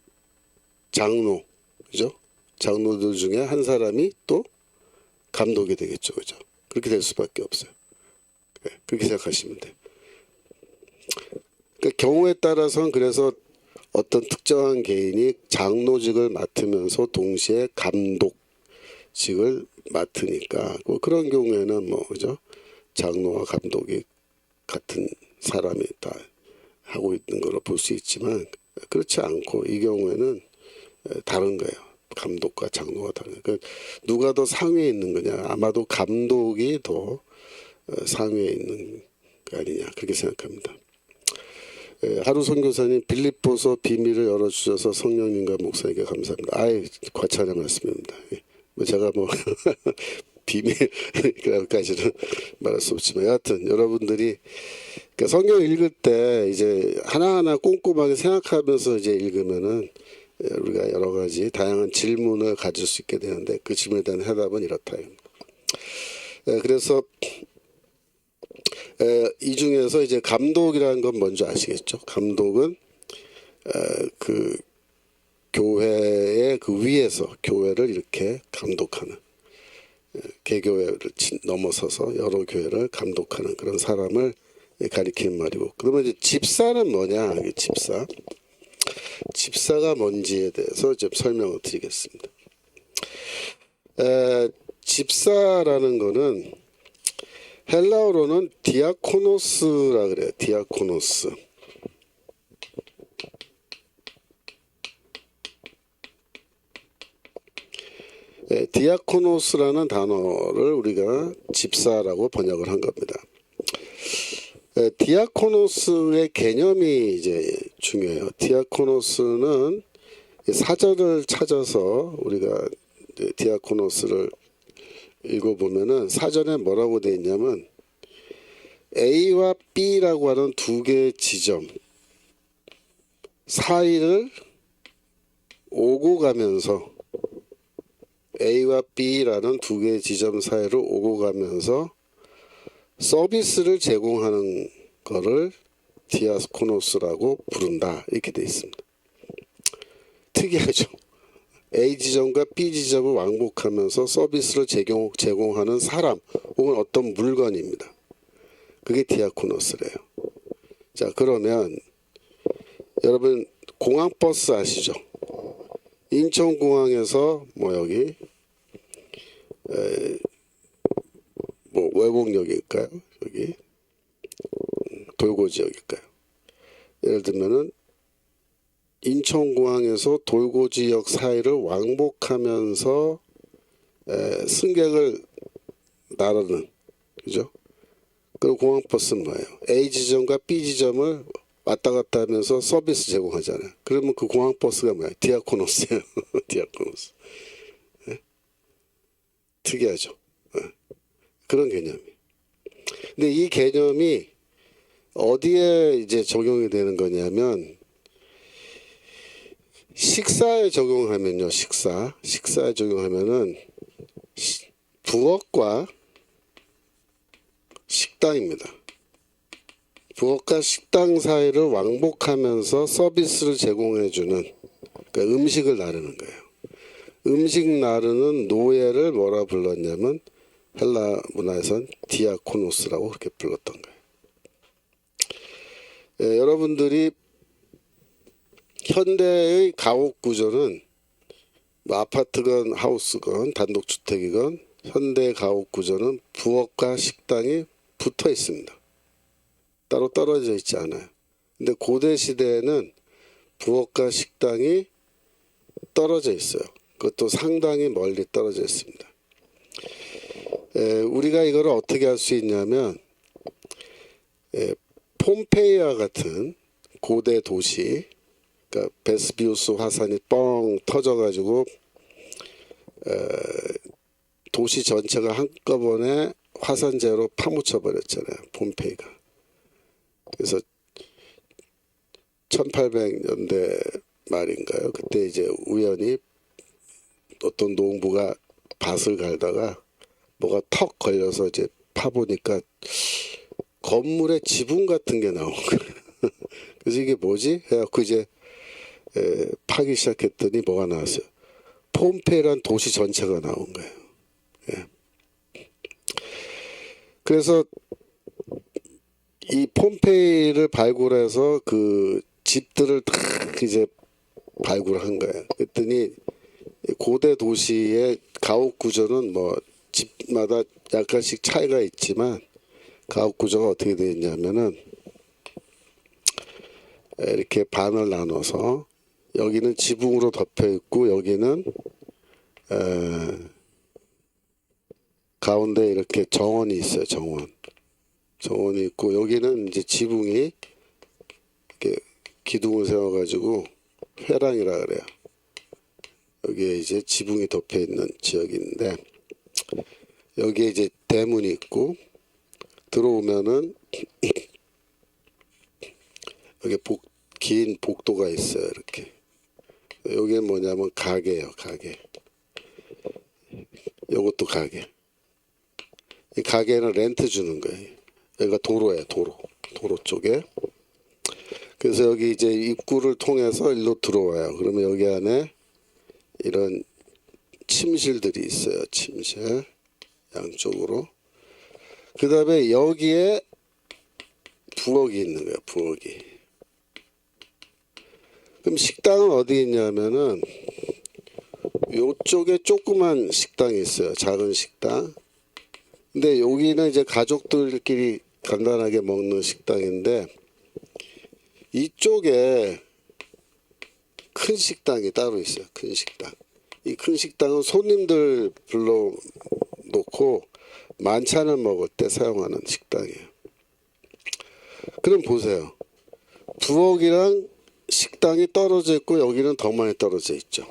장로, 그죠? 장로들 중에 한 사람이 또 감독이 되겠죠, 그죠? 그렇게 될 수밖에 없어요. 그렇게 생각하시면 돼요. 그러니까 경우에 따라서는 그래서 어떤 특정한 개인이 장로직을 맡으면서 동시에 감독직을 맡으니까 그런 경우에는 그죠? 장로와 감독이 같은 사람이 다 하고 있는 걸로 볼 수 있지만 그렇지 않고 이 경우에는 다른 거예요. 감독과 장로가 다른 거예요. 그러니까 누가 더 상위에 있는 거냐? 아마도 감독이 더 상위에 있는 거 아니냐 그렇게 생각합니다. 하루 선교사님 빌립보서 비밀을 열어주셔서 성령님과 목사님께 감사합니다. 아이 과찬의 말씀입니다. 제가 비밀까지는 말할 수 없지만 여하튼 여러분들이 그러니까 성경 읽을 때 이제 하나하나 꼼꼼하게 생각하면서 이제 읽으면은 우리가 여러 가지 다양한 질문을 가질 수 있게 되는데 그 질문에 대한 해답은 이렇다. 그래서 이 중에서 이제 감독이라는 건 뭔지 아시겠죠? 감독은 그 교회의 그 위에서 교회를 이렇게 감독하는, 개교회를 넘어서서 여러 교회를 감독하는 그런 사람을 가리키는 말이고, 그러면 이제 집사는 뭐냐? 집사가 뭔지에 대해서 좀 설명을 드리겠습니다. 집사라는 거는 헬라어로는 디아코노스라 그래요. 디아코노스. 디아코노스라는 단어를 우리가 집사라고 번역을 한 겁니다. 디아코노스의 개념이 이제 중요해요. 디아코노스는 사전을 찾아서 우리가 디아코노스를 읽어보면은 사전에 뭐라고 되어 있냐면 A와 B라고 하는 2개의 지점 사이를 오고 가면서, A와 B라는 2개의 지점 사이를 오고 가면서 서비스를 제공하는 거를 디아코노스라고 부른다 이렇게 되어 있습니다. 특이하죠. A 지점과 B 지점을 왕복하면서 서비스를 제공하는 사람 혹은 어떤 물건입니다. 그게 디아코노스래요. 자, 그러면 여러분 공항버스 아시죠? 인천공항에서 여기 외곡역일까요? 여기 돌고지역일까요? 예를 들면은 인천공항에서 돌고지역 사이를 왕복하면서 승객을 나르는, 그죠? 그리고 공항버스는 뭐예요? A 지점과 B 지점을 왔다 갔다 하면서 서비스 제공하잖아요. 그러면 그 공항버스가 뭐예요? 디아코노스예요. 디아코노스. 네? 특이하죠. 네. 그런 개념이. 근데 이 개념이 어디에 이제 적용이 되는 거냐면 식사에 적용하면요. 식사에 적용하면은 부엌과 식당입니다. 부엌과 식당 사이를 왕복하면서 서비스를 제공해주는, 그러니까 음식을 나르는 거예요. 음식 나르는 노예를 뭐라 불렀냐면 헬라 문화에선 디아코노스라고 그렇게 불렀던 거예요. 여러분들이 현대의 가옥 구조는 아파트건 하우스건 단독주택이건 현대 가옥 구조는 부엌과 식당이 붙어 있습니다. 따로 떨어져 있지 않아요. 근데 고대 시대에는 부엌과 식당이 떨어져 있어요. 그것도 상당히 멀리 떨어져 있습니다. 우리가 이걸 어떻게 할 수 있냐면 폼페이와 같은 고대 도시, 그러니까 베스비우스 화산이 뻥 터져가지고 도시 전체가 한꺼번에 화산재로 파묻혀 버렸잖아요. 폼페이가. 그래서 1800년대 말인가요? 그때 이제 우연히 어떤 농부가 밭을 갈다가 뭐가 턱 걸려서 이제 파보니까 건물의 지붕 같은 게 나온 거예요. 그래서 이게 뭐지? 해갖고 이제 파기 시작했더니 뭐가 나왔어요? 폼페이란 도시 전체가 나온 거예요. 예. 그래서 이 폼페이를 발굴해서 그 집들을 딱 이제 발굴한 거예요. 그랬더니 고대 도시의 가옥 구조는 뭐 집마다 약간씩 차이가 있지만 가옥 구조가 어떻게 되어 있냐면은 이렇게 반을 나눠서 여기는 지붕으로 덮여 있고 여기는 가운데 이렇게 정원이 있어요. 정원이 있고 여기는 이제 지붕이 이렇게 기둥을 세워가지고 회랑이라 그래요. 여기에 이제 지붕이 덮여 있는 지역인데 여기에 이제 대문이 있고 들어오면은 여기 긴 복도가 있어요. 이렇게 여기는 뭐냐면 가게예요. 가게. 요것도 가게. 이 가게는 렌트 주는 거예요. 여기가 도로예요. 도로 쪽에. 그래서 여기 이제 입구를 통해서 일로 들어와요. 그러면 여기 안에 이런 침실들이 있어요. 침실 양쪽으로. 그 다음에 여기에 부엌이 있는 거예요. 부엌이. 그럼 식당은 어디 있냐면은 요쪽에 조그만 식당이 있어요. 작은 식당. 근데 여기는 이제 가족들끼리 간단하게 먹는 식당인데 이쪽에 큰 식당이 따로 있어요. 큰 식당. 이 큰 식당은 손님들 불러놓고 만찬을 먹을 때 사용하는 식당이에요. 그럼 보세요. 부엌이랑 식당이 떨어져 있고 여기는 더 많이 떨어져 있죠.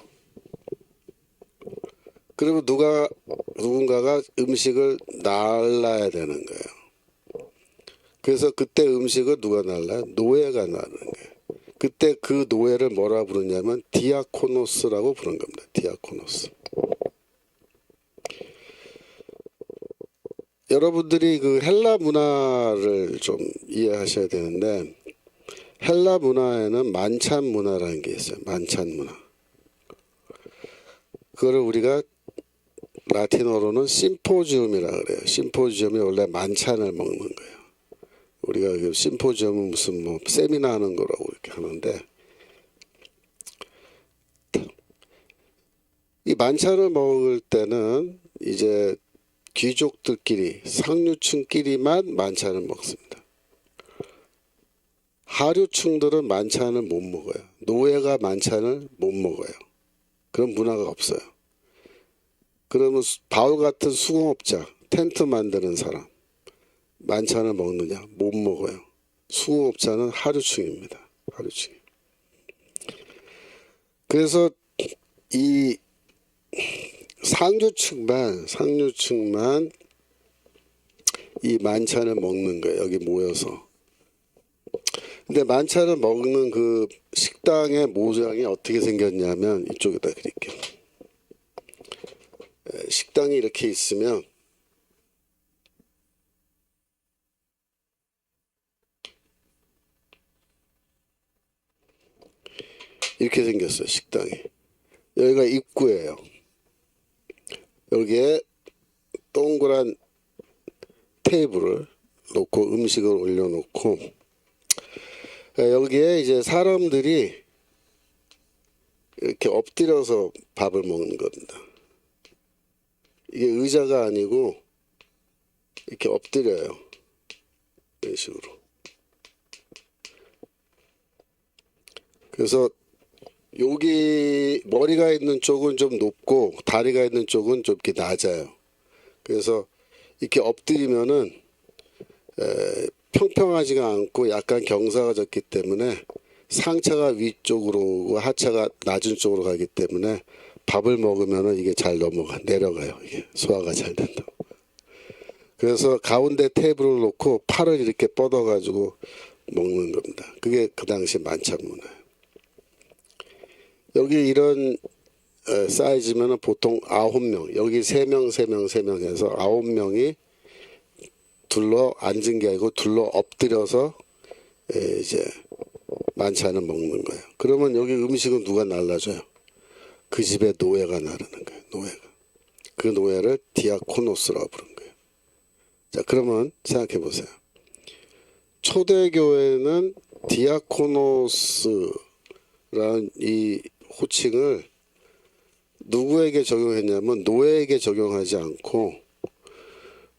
그러면 누군가가 음식을 날라야 되는 거예요. 그래서 그때 음식을 누가 날라요? 노예가 나는 거예요. 그때 그 노예를 뭐라 부르냐면 디아코노스라고 부른 겁니다. 디아코노스. 여러분들이 그 헬라 문화를 좀 이해하셔야 되는데 헬라 문화에는 만찬 문화라는 게 있어요. 만찬 문화. 그거를 우리가 라틴어로는 심포지움이라 그래요. 심포지움이 원래 만찬을 먹는 거예요. 우리가 그 심포지움은 무슨 뭐 세미나 하는 거라고 이렇게 하는데 이 만찬을 먹을 때는 이제 귀족들끼리 상류층끼리만 만찬을 먹습니다. 하류층들은 만찬을 못 먹어요. 노예가 만찬을 못 먹어요. 그런 문화가 없어요. 그러면 바울 같은 수공업자, 텐트 만드는 사람 만찬을 먹느냐? 못 먹어요. 수공업자는 하류층입니다. 하류층. 그래서 이 상류층만 이 만찬을 먹는 거예요. 여기 모여서. 근데 만찬을 먹는 그 식당의 모양이 어떻게 생겼냐면 이쪽에다 그릴게요. 식당이 이렇게 있으면 이렇게 생겼어요. 식당이. 여기가 입구예요. 여기에 동그란 테이블을 놓고 음식을 올려놓고 여기에 이제 사람들이 이렇게 엎드려서 밥을 먹는 겁니다. 이게 의자가 아니고 이렇게 엎드려요. 이런 식으로. 그래서 여기 머리가 있는 쪽은 좀 높고 다리가 있는 쪽은 좀 이렇게 낮아요. 그래서 이렇게 엎드리면은 평평하지가 않고 약간 경사가 졌기 때문에 상체가 위쪽으로 오고 하체가 낮은 쪽으로 가기 때문에 밥을 먹으면은 이게 잘 내려가요. 이게 소화가 잘 된다. 그래서 가운데 테이블을 놓고 팔을 이렇게 뻗어가지고 먹는 겁니다. 그게 그 당시 만찬 문화예요. 여기 이런 사이즈면은 보통 9명, 여기 3명 해서 9명이 둘러 앉은 게 아니고 둘러 엎드려서 이제 만찬을 먹는 거예요. 그러면 여기 음식은 누가 날라줘요? 그 집의 노예가 나르는 거예요. 노예가. 그 노예를 디아코노스라고 부른 거예요. 자, 그러면 생각해 보세요. 초대교회는 디아코노스라는 이 호칭을 누구에게 적용했냐면 노예에게 적용하지 않고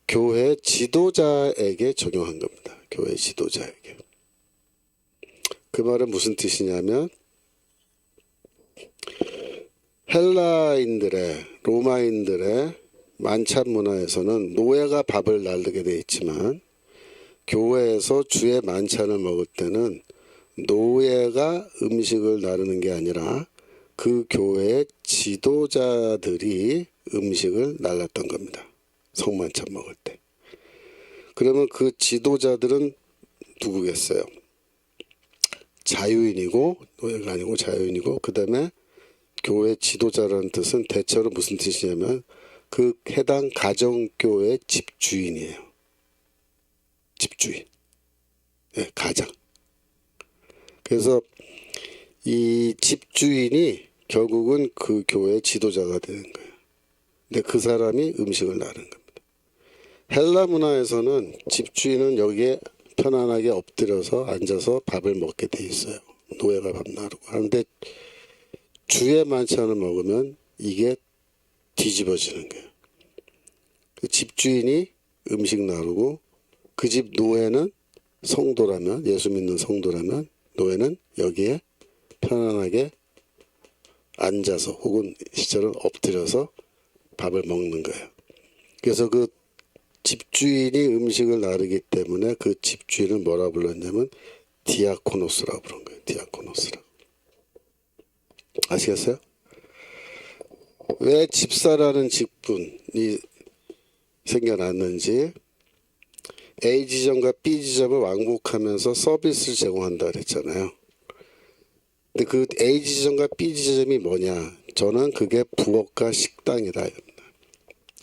교회 지도자에게 적용한 겁니다. 교회 지도자에게. 그 말은 무슨 뜻이냐면 헬라인들의 로마인들의 만찬 문화에서는 노예가 밥을 나르게 돼 있지만 교회에서 주의 만찬을 먹을 때는 노예가 음식을 나르는 게 아니라 그 교회의 지도자들이 음식을 날랐던 겁니다. 성만찬 먹을 때. 그러면 그 지도자들은 누구겠어요? 자유인이고 노예가 아니고 자유인이고 그 다음에 교회 지도자라는 뜻은 대체로 무슨 뜻이냐면 그 해당 가정교회 집주인이에요. 집주인. 네, 가장. 그래서 이 집주인이 결국은 그 교회 지도자가 되는 거예요. 근데 그 사람이 음식을 나르는 겁니다. 헬라 문화에서는 집주인은 여기에 편안하게 엎드려서 앉아서 밥을 먹게 돼 있어요. 노예가 밥 나르고. 그런데 주의 만찬을 먹으면 이게 뒤집어지는 거예요. 그 집주인이 음식 나르고 그 집 노예는 성도라면 예수 믿는 성도라면 노예는 여기에 편안하게 앉아서 혹은 시절은 엎드려서 밥을 먹는 거예요. 그래서 그 집주인이 음식을 나르기 때문에 그 집주인을 뭐라 불렀냐면 디아코노스라고 부른 거예요. 디아코노스라고. 아시겠어요? 왜 집사라는 직분이 생겨났는지 A 지점과 B 지점을 왕복하면서 서비스를 제공한다 그랬잖아요. 근데 그 A 지점과 B 지점이 뭐냐? 저는 그게 부엌과 식당이다.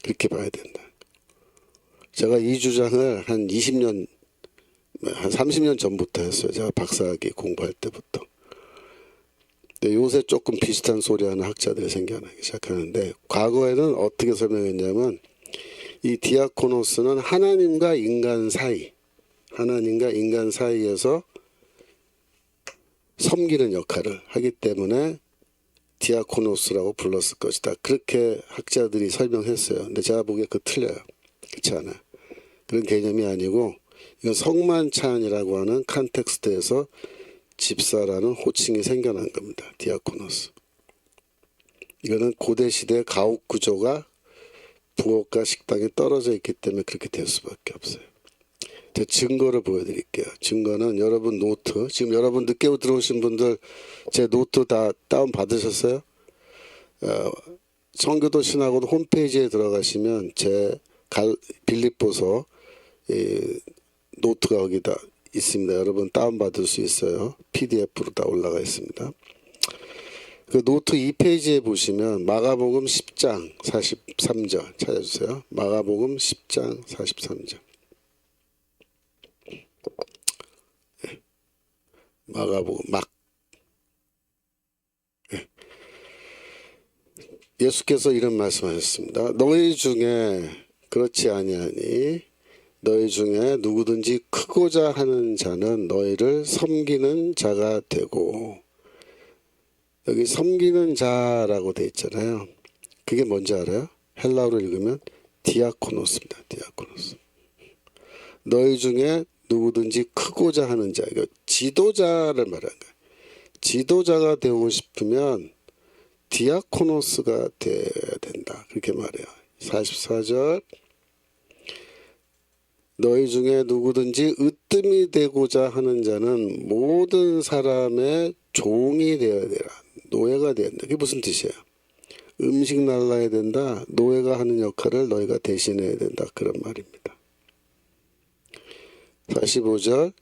그렇게 봐야 된다. 제가 이 주장을 한 20년, 한 30년 전부터 했어요. 제가 박사학위 공부할 때부터. 근데 요새 조금 비슷한 소리하는 학자들이 생겨나기 시작하는데 과거에는 어떻게 설명했냐면 이 디아코노스는 하나님과 인간 사이에서 섬기는 역할을 하기 때문에 디아코노스라고 불렀을 것이다. 그렇게 학자들이 설명했어요. 근데 제가 보기에 그거 틀려요. 그렇지 않아요. 그런 개념이 아니고 이건 성만찬이라고 하는 컨텍스트에서 집사라는 호칭이 생겨난 겁니다. 디아코노스. 이거는 고대시대 가옥 구조가 부엌과 식당에 떨어져 있기 때문에 그렇게 될 수밖에 없어요. 제가 증거를 보여드릴게요. 증거는 여러분 노트, 지금 여러분 늦게 들어오신 분들 제 노트 다 다운 받으셨어요? 청교도 신학원 홈페이지에 들어가시면 제 빌립보서 노트가 거기다 있습니다. 여러분 다운 받을 수 있어요. PDF로 다 올라가 있습니다. 그 노트 2페이지에 보시면 마가복음 10장 43절 찾아주세요. 마가복음 10장 43절. 마가복음 예수께서 이런 말씀하셨습니다. 너희 중에 그렇지 아니하니 너희 중에 누구든지 크고자 하는 자는 너희를 섬기는 자가 되고, 여기 섬기는 자라고 돼 있잖아요. 그게 뭔지 알아요? 헬라어로 읽으면 디아코노스입니다. 디아코노스. 너희 중에 누구든지 크고자 하는 자, 이거 지도자를 말하는 거예요. 지도자가 되고 싶으면 디아코노스가 돼야 된다. 그렇게 말해요. 44절 너희 중에 누구든지 으뜸이 되고자 하는 자는 모든 사람의 종이 되어야 되라. 노예가 되어야 된다. 그게 무슨 뜻이에요? 음식 날라야 된다. 노예가 하는 역할을 너희가 대신해야 된다. 그런 말입니다. 45절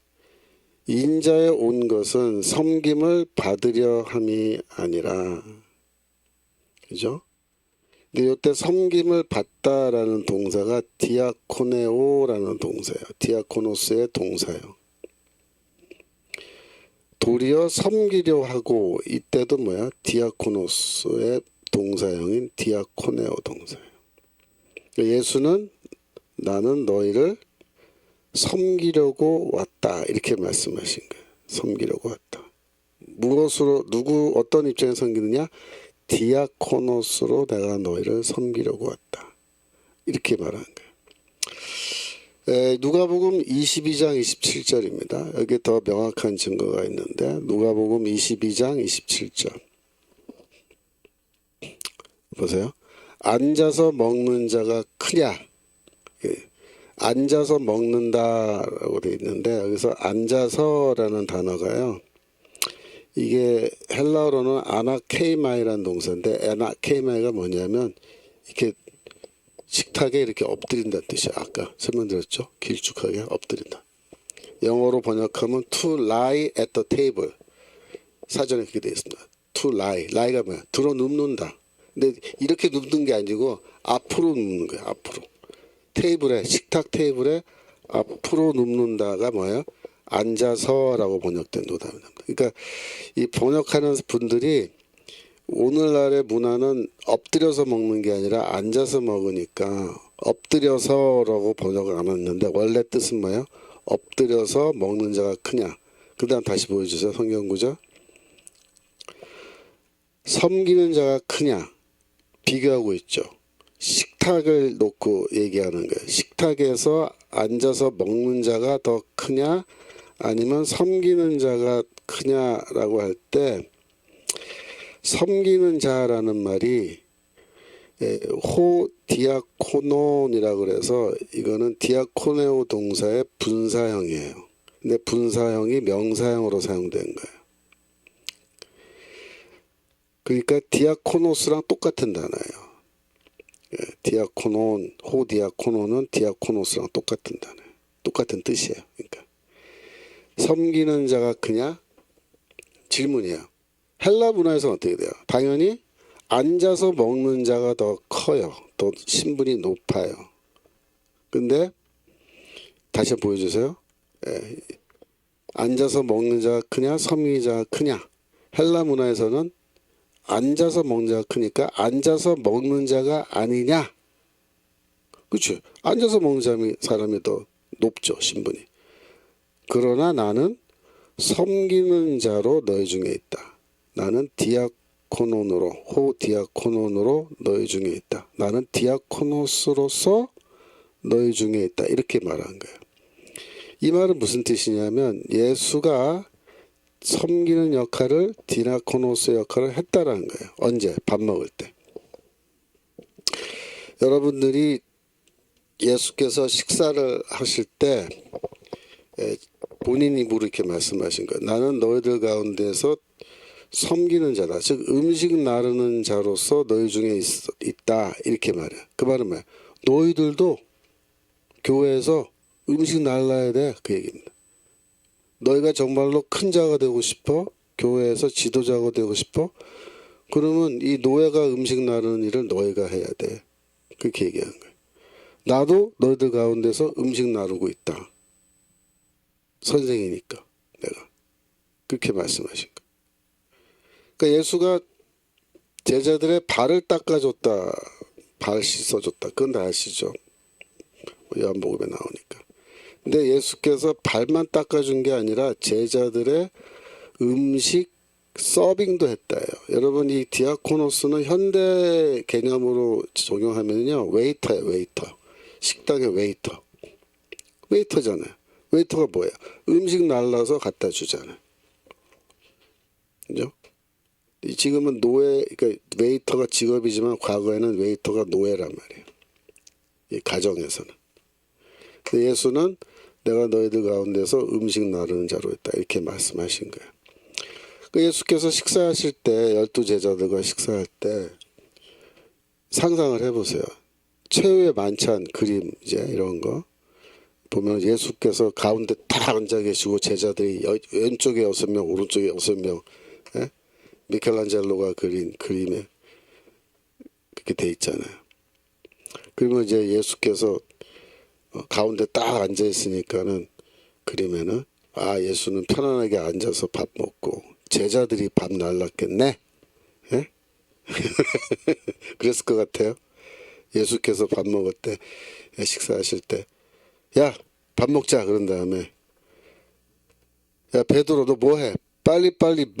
인자에 온 것은 섬김을 받으려 함이 아니라, 그죠? 근데 이때 섬김을 받다라는 동사가 디아코네오라는 동사예요. 디아코노스의 동사예요. 도리어 섬기려 하고, 이때도 뭐야? 디아코노스의 동사형인 디아코네오 동사예요. 예수는 나는 너희를 섬기려고 왔다, 이렇게 말씀하신 거예요. 섬기려고 왔다. 무엇으로, 어떤 입장에 섬기느냐? 디아코노스로 내가 너희를 섬기려고 왔다, 이렇게 말한 거예요. 누가복음 22장 27절입니다. 여기 더 명확한 증거가 있는데, 누가복음 22장 27절 보세요. 앉아서 먹는 자가 크냐? 앉아서 먹는다라고 되어 있는데, 여기서 앉아서라는 단어가요, 이게 헬라어로는 아나케이마이라는 동사인데, 아나케이마이가 뭐냐면 이렇게 식탁에 이렇게 엎드린다는 뜻이에요. 아까 설명드렸죠? 길쭉하게 엎드린다. 영어로 번역하면 to lie at the table. 사전에 그렇게 되어 있습니다. to lie. lie가 뭐야? 들어 눕는다. 근데 이렇게 눕는 게 아니고 앞으로 눕는 거예요. 앞으로. 테이블에, 식탁 테이블에 앞으로 눕는다가 뭐예요? 앉아서라고 번역된 노답입니다. 그러니까 이 번역하는 분들이 오늘날의 문화는 엎드려서 먹는 게 아니라 앉아서 먹으니까 엎드려서라고 번역을 안 했는데, 원래 뜻은 뭐예요? 엎드려서 먹는 자가 크냐? 그 다음 다시 보여주세요. 성경 구절. 섬기는 자가 크냐? 비교하고 있죠. 식탁을 놓고 얘기하는 거예요. 식탁에서 앉아서 먹는 자가 더 크냐? 아니면 섬기는 자가 크냐라고 할 때, 섬기는 자라는 말이 호 디아코논이라고 그래서 이거는 디아코네오 동사의 분사형이에요. 근데 분사형이 명사형으로 사용된 거예요. 그러니까 디아코노스랑 똑같은 단어예요. 디아코논, 호 디아코논은 디아코노스랑 똑같은 단어예요. 똑같은 뜻이에요. 그러니까 섬기는 자가 크냐? 질문이에요. 헬라 문화에서는 어떻게 돼요? 당연히 앉아서 먹는 자가 더 커요. 더 신분이 높아요. 근데 다시 한번 보여주세요. 앉아서 먹는 자가 크냐? 섬기는 자가 크냐? 헬라 문화에서는 앉아서 먹는 자가 크니까 앉아서 먹는 자가 아니냐? 그렇죠. 앉아서 먹는 사람이 더 높죠. 신분이. 그러나 나는 섬기는 자로 너희 중에 있다. 나는 디아코논으로, 호 디아코논으로 너희 중에 있다. 나는 디아코노스로서 너희 중에 있다. 이렇게 말한 거예요. 이 말은 무슨 뜻이냐면 예수가 섬기는 역할을, 디아코노스 역할을 했다라는 거예요. 언제? 밥 먹을 때. 여러분들이 예수께서 식사를 하실 때 본인 입으로 이렇게 말씀하신 거예요. 나는 너희들 가운데서 섬기는 자다. 즉 음식 나르는 자로서 너희 중에 있다. 이렇게 말해요. 그 말은 뭐야? 너희들도 교회에서 음식 날라야 돼. 그 얘기입니다. 너희가 정말로 큰 자가 되고 싶어? 교회에서 지도자가 되고 싶어? 그러면 이 노예가 음식 나르는 일을 너희가 해야 돼. 그렇게 얘기하는 거예요. 나도 너희들 가운데서 음식 나르고 있다. 선생이니까 내가. 그렇게 말씀하신 거예요. 그러니까 예수가 제자들의 발을 닦아줬다, 발 씻어줬다. 그건 다 아시죠? 요한복음에 나오니까. 근데 예수께서 발만 닦아준 게 아니라 제자들의 음식 서빙도 했다요. 여러분 이 디아코노스는 현대 개념으로 적용하면요, 웨이터예요. 웨이터. 식당의 웨이터. 웨이터잖아요. 웨이터가 뭐예요? 음식 날라서 갖다 주잖아요. 그죠? 지금은 노예, 그러니까 웨이터가 직업이지만 과거에는 웨이터가 노예란 말이에요. 이 가정에서는. 근데 예수는 내가 너희들 가운데서 음식 나르는 자로 있다 이렇게 말씀하신 거예요. 그 예수께서 식사하실 때 12제자들과 식사할 때 상상을 해보세요. 최후의 만찬 그림 이제 이런 거 보면 예수께서 가운데 딱 앉아 계시고 제자들이 왼쪽에 6명 오른쪽에 6명 예? 미켈란젤로가 그린 그림에 그렇게 돼 있잖아요. 그러면 이제 예수께서 가운데 딱 앉아 있으니까는 그림에는 아 예수는 편안하게 앉아서 밥 먹고 제자들이 밥 날랐겠네. 예? 그랬을 것 같아요. 예수께서 밥 먹을 때 식사하실 때 야 밥 먹자 그런 다음에 야 베드로 너 뭐해 빨리빨리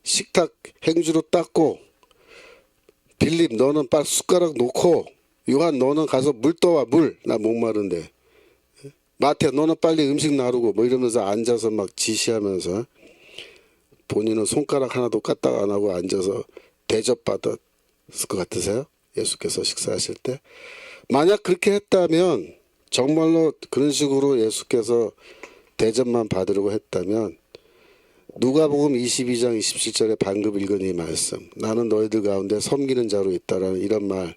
식탁 행주로 닦고 빌립 너는 빨리 숟가락 놓고 요한 너는 가서 물 떠와 물 나 목마른데 마태 너는 빨리 음식 나르고 뭐 이러면서 앉아서 막 지시하면서 본인은 손가락 하나도 까딱 안 하고 앉아서 대접받았을 것 같으세요? 예수께서 식사하실 때 만약 그렇게 했다면 정말로 그런 식으로 예수께서 대접만 받으려고 했다면 누가복음 22장 27절에 방금 읽은 이 말씀 나는 너희들 가운데 섬기는 자로 있다라는 이런 말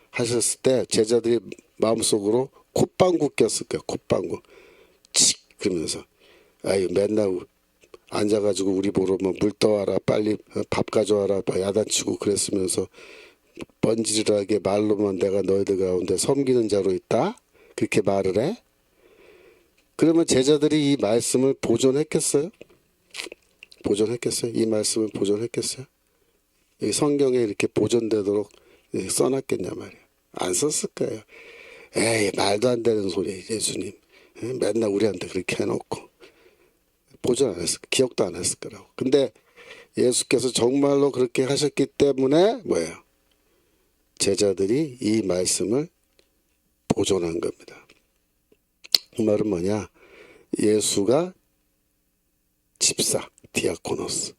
하셨을 때 제자들이 마음속으로 콧방구 꼈을 거예요. 콧방구 칙 그러면서 아유 맨날 앉아가지고 우리 보러 뭐 물 떠와라 빨리 밥 가져와라 야단치고 그랬으면서 번지르르하게 말로만 내가 너희들 가운데 섬기는 자로 있다 그렇게 말을 해? 그러면 제자들이 이 말씀을 보존했겠어요? 보존했겠어요? 이 말씀을 보존했겠어요? 이 성경에 이렇게 보존되도록 써놨겠냐 말이에요. 안 썼을 거예요. 에이 말도 안 되는 소리 예수님 맨날 우리한테 그렇게 해놓고 보존 안 했을 기억도 안 했을 거라고. 근데 예수께서 정말로 그렇게 하셨기 때문에 뭐예요? 제자들이 이 말씀을 보존한 겁니다. 그 말은 뭐냐? 예수가 집사, 디아코노스,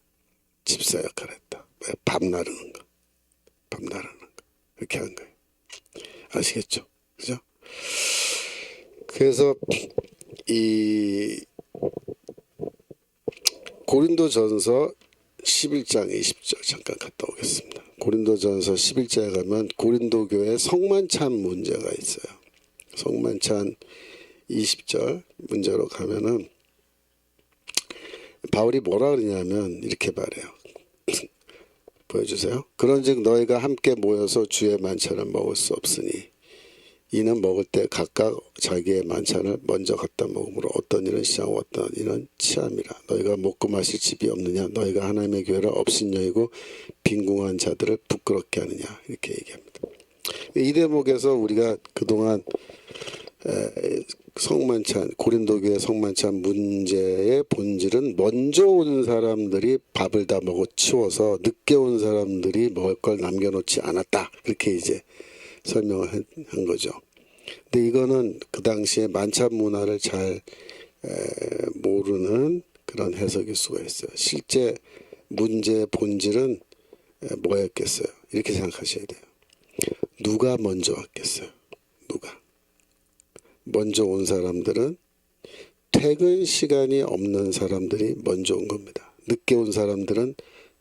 집사 역할을 했다. 밥 나르는 거, 밥 나르는 거 그렇게 한 거예요. 아시겠죠? 그죠? 그래서 이 고린도전서 11장 20절 잠깐 갔다 오겠습니다. 고린도전서 11장에 가면 고린도 교회 성만찬 문제가 있어요. 성만찬 20절 문제로 가면은 바울이 뭐라 그러냐면 이렇게 말해요. 보여주세요. 그런즉 너희가 함께 모여서 주의 만찬을 먹을 수 없으니 이는 먹을 때 각각 자기의 만찬을 먼저 갖다 먹으므로 어떤 이는 시장하고 어떤 이는 취함이라. 너희가 먹고 마실 집이 없느냐 너희가 하나님의 교회라 업신여이고 빈궁한 자들을 부끄럽게 하느냐 이렇게 얘기합니다. 이 대목에서 우리가 그동안 성만찬 고린도교회 성만찬 문제의 본질은 먼저 온 사람들이 밥을 다 먹어 치워서 늦게 온 사람들이 먹을 걸 남겨놓지 않았다 그렇게 이제 설명을 한 거죠. 근데 이거는 그 당시에 만찬 문화를 잘 모르는 그런 해석일 수가 있어요. 실제 문제의 본질은 뭐였겠어요? 이렇게 생각하셔야 돼요. 누가 먼저 왔겠어요? 누가? 먼저 온 사람들은 퇴근 시간이 없는 사람들이 먼저 온 겁니다. 늦게 온 사람들은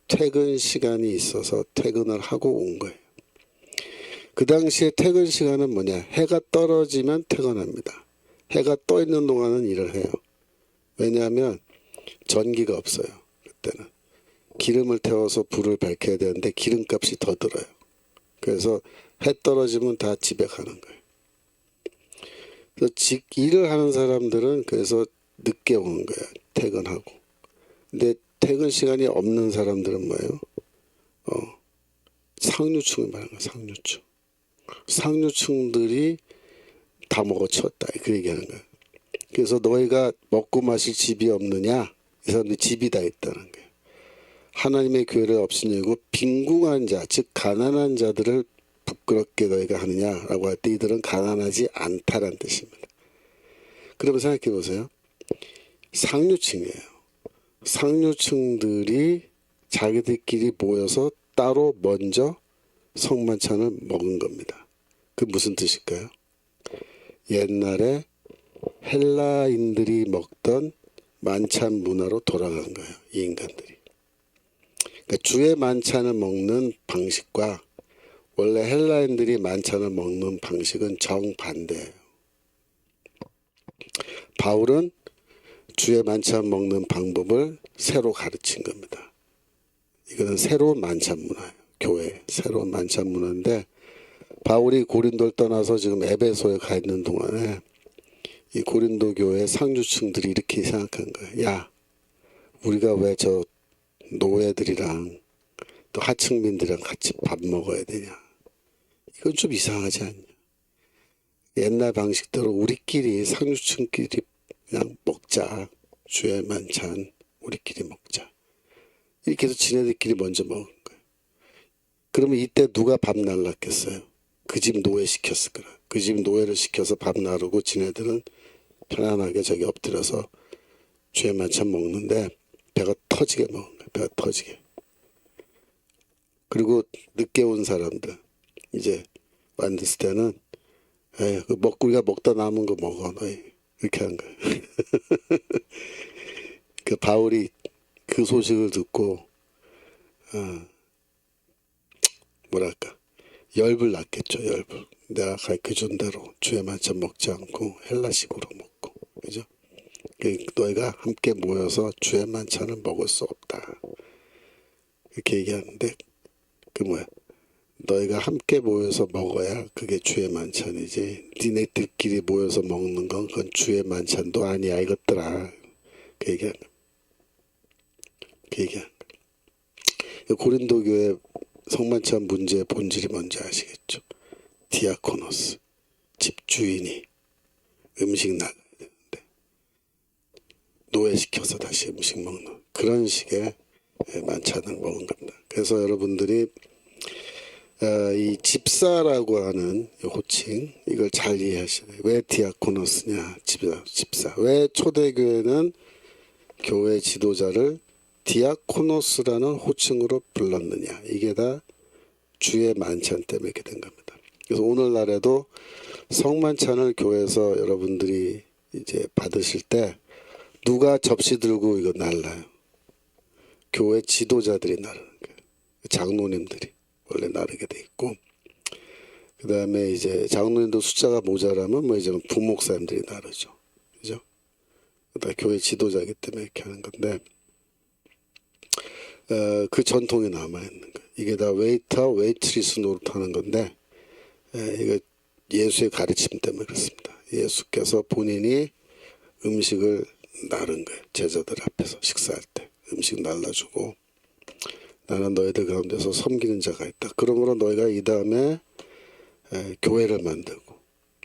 퇴근 시간이 있어서 퇴근을 하고 온 거예요. 그 당시에 퇴근 시간은 뭐냐? 해가 떨어지면 퇴근합니다. 해가 떠 있는 동안은 일을 해요. 왜냐하면 전기가 없어요. 그때는 기름을 태워서 불을 밝혀야 되는데 기름값이 더 들어요. 그래서 해 떨어지면 다 집에 가는 거예요. 그래서 일을 하는 사람들은 그래서 늦게 오는 거예요. 퇴근하고. 근데 퇴근 시간이 없는 사람들은 뭐예요? 상류층을 말하는 거예요. 상류층. 상류층들이 다 먹어치웠다. 그 얘기하는 거예요. 그래서 너희가 먹고 마실 집이 없느냐? 이 사람들이 집이 다 있다는 거예요. 하나님의 교회를 없이니고 빈궁한 자, 즉 가난한 자들을 부끄럽게 너희가 하느냐라고 할 때 이들은 가난하지 않다라는 뜻입니다. 그러면 생각해 보세요. 상류층이에요. 상류층들이 자기들끼리 모여서 따로 먼저 성만찬을 먹은 겁니다. 그 무슨 뜻일까요? 옛날에 헬라인들이 먹던 만찬 문화로 돌아간 거예요. 이 인간들이. 그러니까 주의 만찬을 먹는 방식과 원래 헬라인들이 만찬을 먹는 방식은 정반대예요. 바울은 주의 만찬 먹는 방법을 새로 가르친 겁니다. 이거는 새로운 만찬 문화예요. 교회 새로운 만찬 문화인데 바울이 고린도를 떠나서 지금 에베소에 가 있는 동안에 이 고린도 교회 상주층들이 이렇게 생각한 거예요. 야, 우리가 왜 저 노예들이랑 또 하층민들이랑 같이 밥 먹어야 되냐? 이건 좀 이상하지 않냐? 옛날 방식대로 우리끼리 상주층끼리 그냥 먹자. 주의 만찬 우리끼리 먹자. 이렇게 해서 지네들끼리 먼저 먹은 거예요. 그러면 이때 누가 밥 날랐겠어요? 그 집 노예 시켰을 거라. 그 집 노예를 시켜서 밥 나르고 지네들은 편안하게 저기 엎드려서 주의 만찬 먹는데 배가 터지게 먹은 거예요. 배가 터지게. 그리고 늦게 온 사람들 이제 왔을 때는 에이, 우리가 먹다 남은 거 먹어 너희 이렇게 한 거예요. 그 바울이 그 소식을 듣고 뭐랄까 열불 났겠죠. 열불. 내가 가르쳐준 대로 주의 만찬 먹지 않고 헬라식으로 먹고 그죠? 너희가 함께 모여서 주의 만찬을 먹을 수 없다. 이렇게 얘기하는데 그 뭐야? 너희가 함께 모여서 먹어야 그게 주의 만찬이지. 니네들끼리 모여서 먹는 건 그건 주의 만찬도 아니야 이것들아. 그 얘기하는 거야. 그 얘기하는 거야. 고린도 교회 성만찬 문제의 본질이 뭔지 아시겠죠? 디아코노스, 집주인이 음식 나가야 되는데 노예시켜서 다시 음식 먹는 그런 식의 만찬을 먹은 겁니다. 그래서 여러분들이 이 집사라고 하는 호칭 이걸 잘 이해하셔야 돼요. 왜 디아코노스냐 집사. 왜 초대교회는 교회 지도자를 디아코노스라는 호칭으로 불렀느냐. 이게 다 주의 만찬 때문에 이렇게 된 겁니다. 그래서 오늘날에도 성만찬을 교회에서 여러분들이 이제 받으실 때 누가 접시 들고 이거 날라요? 교회 지도자들이 나르는 거예요. 장로님들이 원래 나르게 돼 있고 그 다음에 이제 장로님도 숫자가 모자라면 뭐 이제 부목사님들이 나르죠. 그죠? 그다음 교회 지도자이기 때문에 이렇게 하는 건데 그 전통이 남아있는 거예요. 이게 다 웨이터, 웨이트리스 노릇하는 건데 이거 예수의 가르침 때문에 그렇습니다. 예수께서 본인이 음식을 나른 거예요. 제자들 앞에서 식사할 때 음식 날라주고 나는 너희들 가운데서 섬기는 자가 있다. 그러므로 너희가 이 다음에 교회를 만들고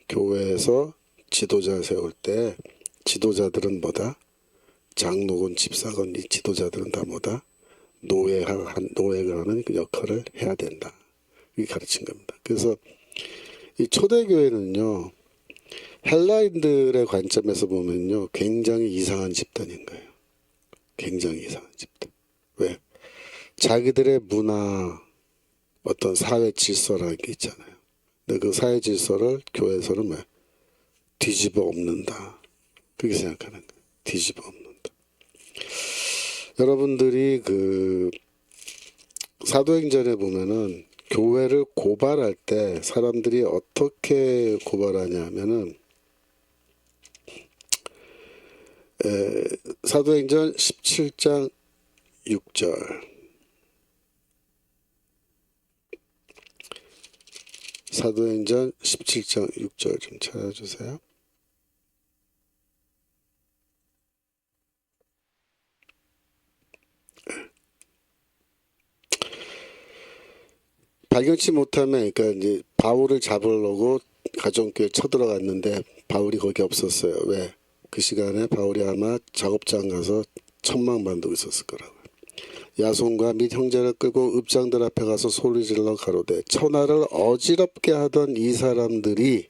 교회에서 지도자 세울 때 지도자들은 뭐다? 장로건 집사건 이 지도자들은 다 뭐다? 노예가 하는 그 역할을 해야 된다. 이렇게 가르친 겁니다. 그래서 이 초대교회는요. 헬라인들의 관점에서 보면요. 굉장히 이상한 집단인 거예요. 굉장히 이상한 집단. 왜? 자기들의 문화, 어떤 사회 질서라는 게 있잖아요. 근데 그 사회 질서를 교회에서는 왜? 뒤집어 엎는다. 그렇게 생각하는 거예요. 뒤집어 엎는다. 여러분들이 그 사도행전에 보면은 교회를 고발할 때 사람들이 어떻게 고발하냐 하면은 사도행전 17장 6절 사도행전 17장 6절 좀 찾아주세요. 발견치 못하면 그러니까 이제 바울을 잡으려고 가정교회 쳐들어갔는데 바울이 거기 없었어요. 왜? 그 시간에 바울이 아마 작업장 가서 천막 만들고 있었을 거라고요. 야손과 및 형제를 끌고 읍장들 앞에 가서 소리질러 가로되 천하를 어지럽게 하던 이 사람들이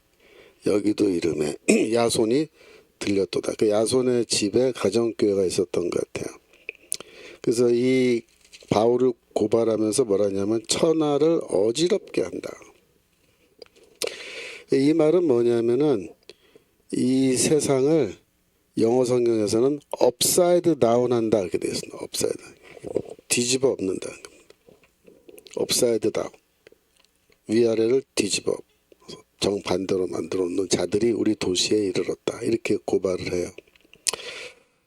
여기도 이름에 야손이 들렸도다. 그 야손의 집에 가정교회가 있었던 것 같아요. 그래서 이 바울을 고발하면서 뭐라냐면 천하를 어지럽게 한다. 이 말은 뭐냐면은 이 세상을 영어 성경에서는 업사이드 다운 한다 이렇게 되어 있습니다. 업사이드 뒤집어 엎는다. 업사이드 다운 위아래를 뒤집어 정반대로 만들어 놓는 자들이 우리 도시에 이르렀다. 이렇게 고발을 해요.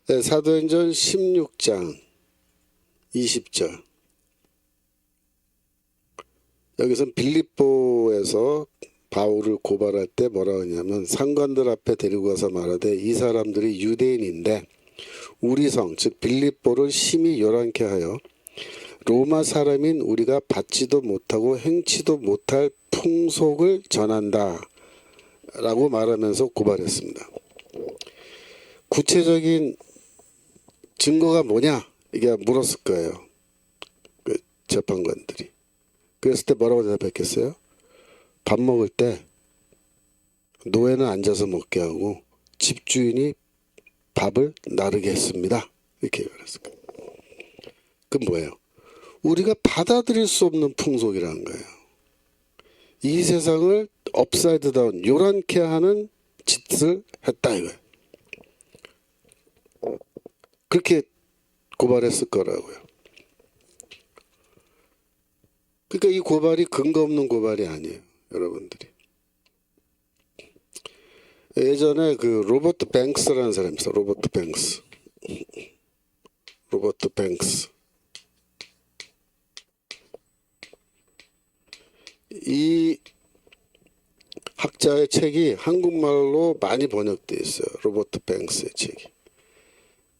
네, 사도행전 16장 20절 여기서는 빌립보에서 바울을 고발할 때 뭐라 하냐면 상관들 앞에 데리고 가서 말하되 이 사람들이 유대인인데 우리 성 즉 빌립보를 심히 요란케 하여 로마 사람인 우리가 받지도 못하고 행치도 못할 풍속을 전한다 라고 말하면서 고발했습니다. 구체적인 증거가 뭐냐 이게 물었을 거예요. 그 재판관들이. 그랬을 때 뭐라고 대답했겠어요? 밥 먹을 때 노예는 앉아서 먹게 하고 집주인이 밥을 나르게 했습니다. 이렇게 말했을 거예요. 그건 뭐예요? 우리가 받아들일 수 없는 풍속이라는 거예요. 이 세상을 업사이드 다운 요란케 하는 짓을 했다 이거예요. 그렇게 고발했을 거라고요. 그러니까 이 고발이 근거 없는 고발이 아니에요. 여러분들이. 예전에 그 로버트 뱅크스라는 사람이 있어요. 로버트 뱅크스. 이 학자의 책이 한국말로 많이 번역되어 있어요. 로버트 뱅크스의 책이.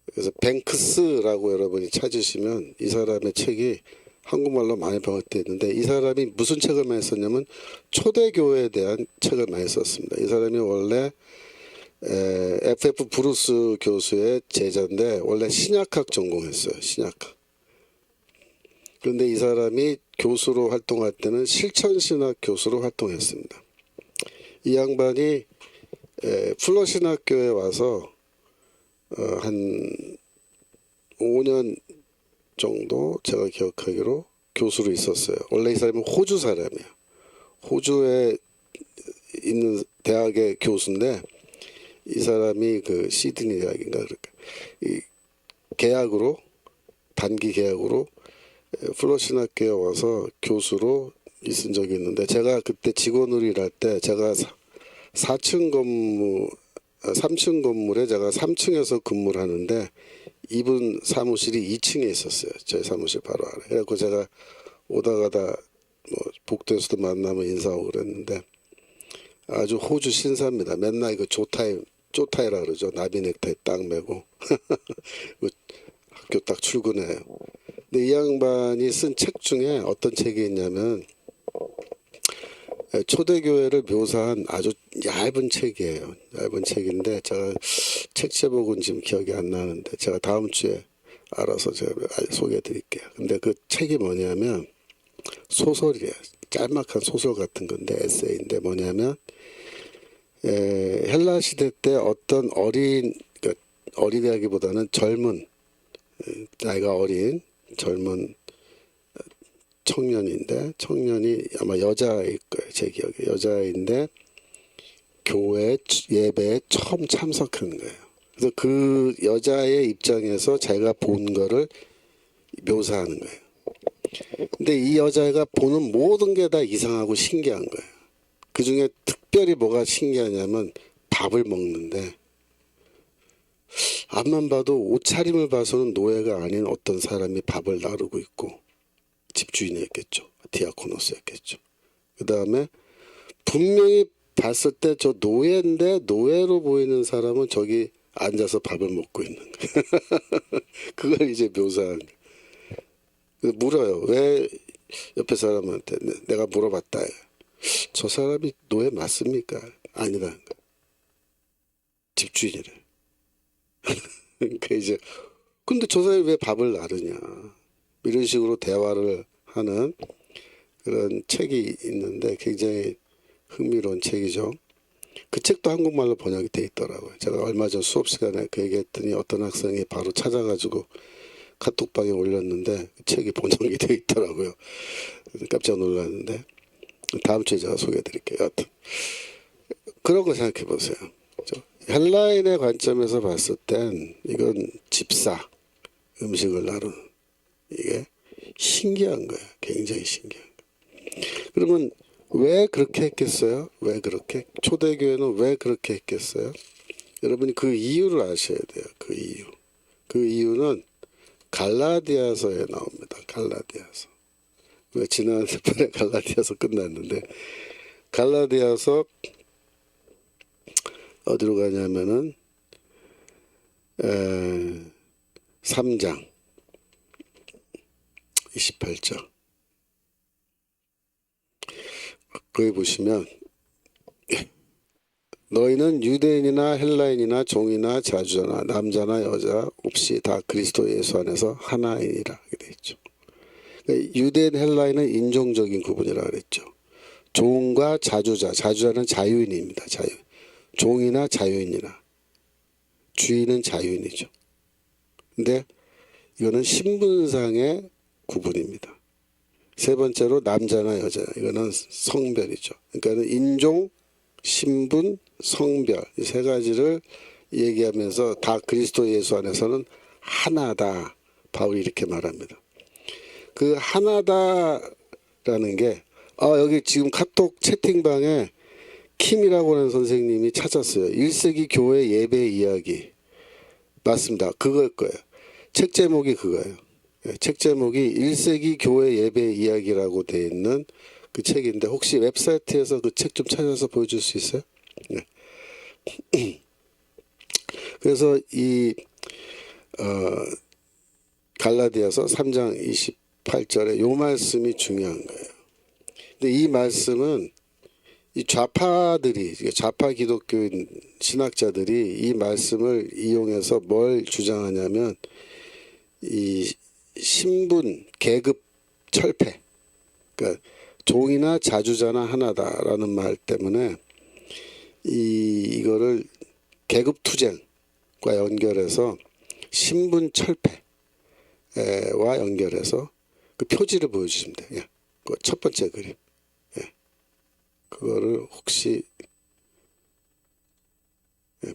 그래서 뱅크스라고 여러분이 찾으시면 이 사람의 책이 한국말로 많이 번역되어 있는데 이 사람이 무슨 책을 많이 썼냐면 초대교회에 대한 책을 많이 썼습니다. 이 사람이 원래 FF 브루스 교수의 제자인데 원래 신약학 전공했어요. 신약학. 그런데 이 사람이 교수로 활동할 때는 실천신학 교수로 활동했습니다. 이 양반이 플러신학교에 와서 한 5년 정도 제가 기억하기로 교수로 있었어요. 원래 이 사람은 호주 사람이에요. 호주에 있는 대학의 교수인데 이 사람이 그 시드니 대학인가 그럴까 이 계약으로 단기 계약으로 플러신학교에 와서 교수로 있은 적이 있는데 제가 그때 직원으로 일할 때 제가 3층 건물에 제가 3층에서 근무를 하는데 이분 사무실이 2층에 있었어요. 저희 사무실 바로 아래. 그래서 제가 오다 가다 뭐 복도에서도 만나면 인사하고 그랬는데 아주 호주 신사입니다. 맨날 이거 쪼타이라 그러죠. 나비 넥타이 딱 메고 학교 딱 출근해요. 근데 이 양반이 쓴 책 중에 어떤 책이 있냐면 초대교회를 묘사한 아주 얇은 책이에요. 얇은 책인데 제가 책 제목은 지금 기억이 안 나는데 제가 다음 주에 알아서 제가 소개해 드릴게요. 근데 그 책이 뭐냐면 소설이에요. 짤막한 소설 같은 건데 에세이인데 뭐냐면 헬라 시대 때 어떤 어린이라기보다는 젊은 나이가 어린 젊은 청년이 아마 여자일 거예요. 제 기억에 여자인데 교회 예배에 처음 참석하는 거예요. 그래서 그 여자의 입장에서 제가 본 거를 묘사하는 거예요. 근데 이 여자가 보는 모든 게 다 이상하고 신기한 거예요. 그 중에 특별히 뭐가 신기하냐면 밥을 먹는데 앞만 봐도 옷차림을 봐서는 노예가 아닌 어떤 사람이 밥을 나르고 있고 집주인이었겠죠. 디아코노스였겠죠. 그 다음에 분명히 봤을 때 저 노예인데 노예로 보이는 사람은 저기 앉아서 밥을 먹고 있는 거예요. 그걸 이제 묘사한 거예요. 물어요. 왜 옆에 사람한테 내가 물어봤다. 저 사람이 노예 맞습니까? 아니라는 거예요. 집주인이래. 그러니까 이제 근데 저 사람이 왜 밥을 나르냐. 이런 식으로 대화를 하는 그런 책이 있는데 굉장히 흥미로운 책이죠. 그 책도 한국말로 번역이 돼 있더라고요. 제가 얼마 전 수업 시간에 그 얘기했더니 어떤 학생이 바로 찾아가지고 카톡방에 올렸는데 책이 번역이 되어 있더라고요. 깜짝 놀랐는데 다음 주에 제가 소개해드릴게요. 여하튼 그런 거 생각해 보세요. 헬라인의 관점에서 봤을 땐 이건 집사, 음식을 나누는, 이게 신기한 거예요. 굉장히 신기한 거예요. 그러면 왜 그렇게 했겠어요? 왜 그렇게? 초대교회는 왜 그렇게 했겠어요? 여러분이 그 이유를 아셔야 돼요. 그 이유. 그 이유는 갈라디아서에 나옵니다. 갈라디아서. 지난 번에 갈라디아서 끝났는데, 갈라디아서 어디로 가냐면은 3장 28절. 거기 보시면 너희는 유대인이나 헬라인이나 종이나 자주자나 남자나 여자 없이 다 그리스도 예수 안에서 하나이니라 이렇게 돼 있죠. 그러니까 유대인 헬라인은 인종적인 구분이라 그랬죠. 종과 자주자, 자주자는 자유인입니다. 자유. 종이나 자유인이나 주인은 자유인이죠. 근데 이거는 신분상의 구분입니다. 세 번째로 남자나 여자, 이거는 성별이죠. 그러니까 인종, 신분, 성별 이 세 가지를 얘기하면서 다 그리스도 예수 안에서는 하나다. 바울이 이렇게 말합니다. 그 하나다라는 게 여기 지금 카톡 채팅방에 킴이라고 하는 선생님이 찾았어요. 1세기 교회 예배 이야기. 맞습니다. 그걸 거예요. 책 제목이 그거예요. 책 제목이 1세기 교회 예배 이야기라고 되어 있는 그 책인데 혹시 웹사이트에서 그 책 좀 찾아서 보여줄 수 있어요? 네. 그래서 이 갈라디아서 3장 28절에 요 말씀이 중요한 거예요. 근데 이 말씀은 이 좌파들이, 좌파 기독교인 신학자들이 이 말씀을 이용해서 뭘 주장하냐면 이 신분, 계급 철폐, 그러니까 종이나 자주자나 하나다라는 말 때문에 이거를 계급 투쟁과 연결해서 신분 철폐와 연결해서 그 표지를 보여주시면 돼요. 그 첫 번째 그림. 그거를 혹시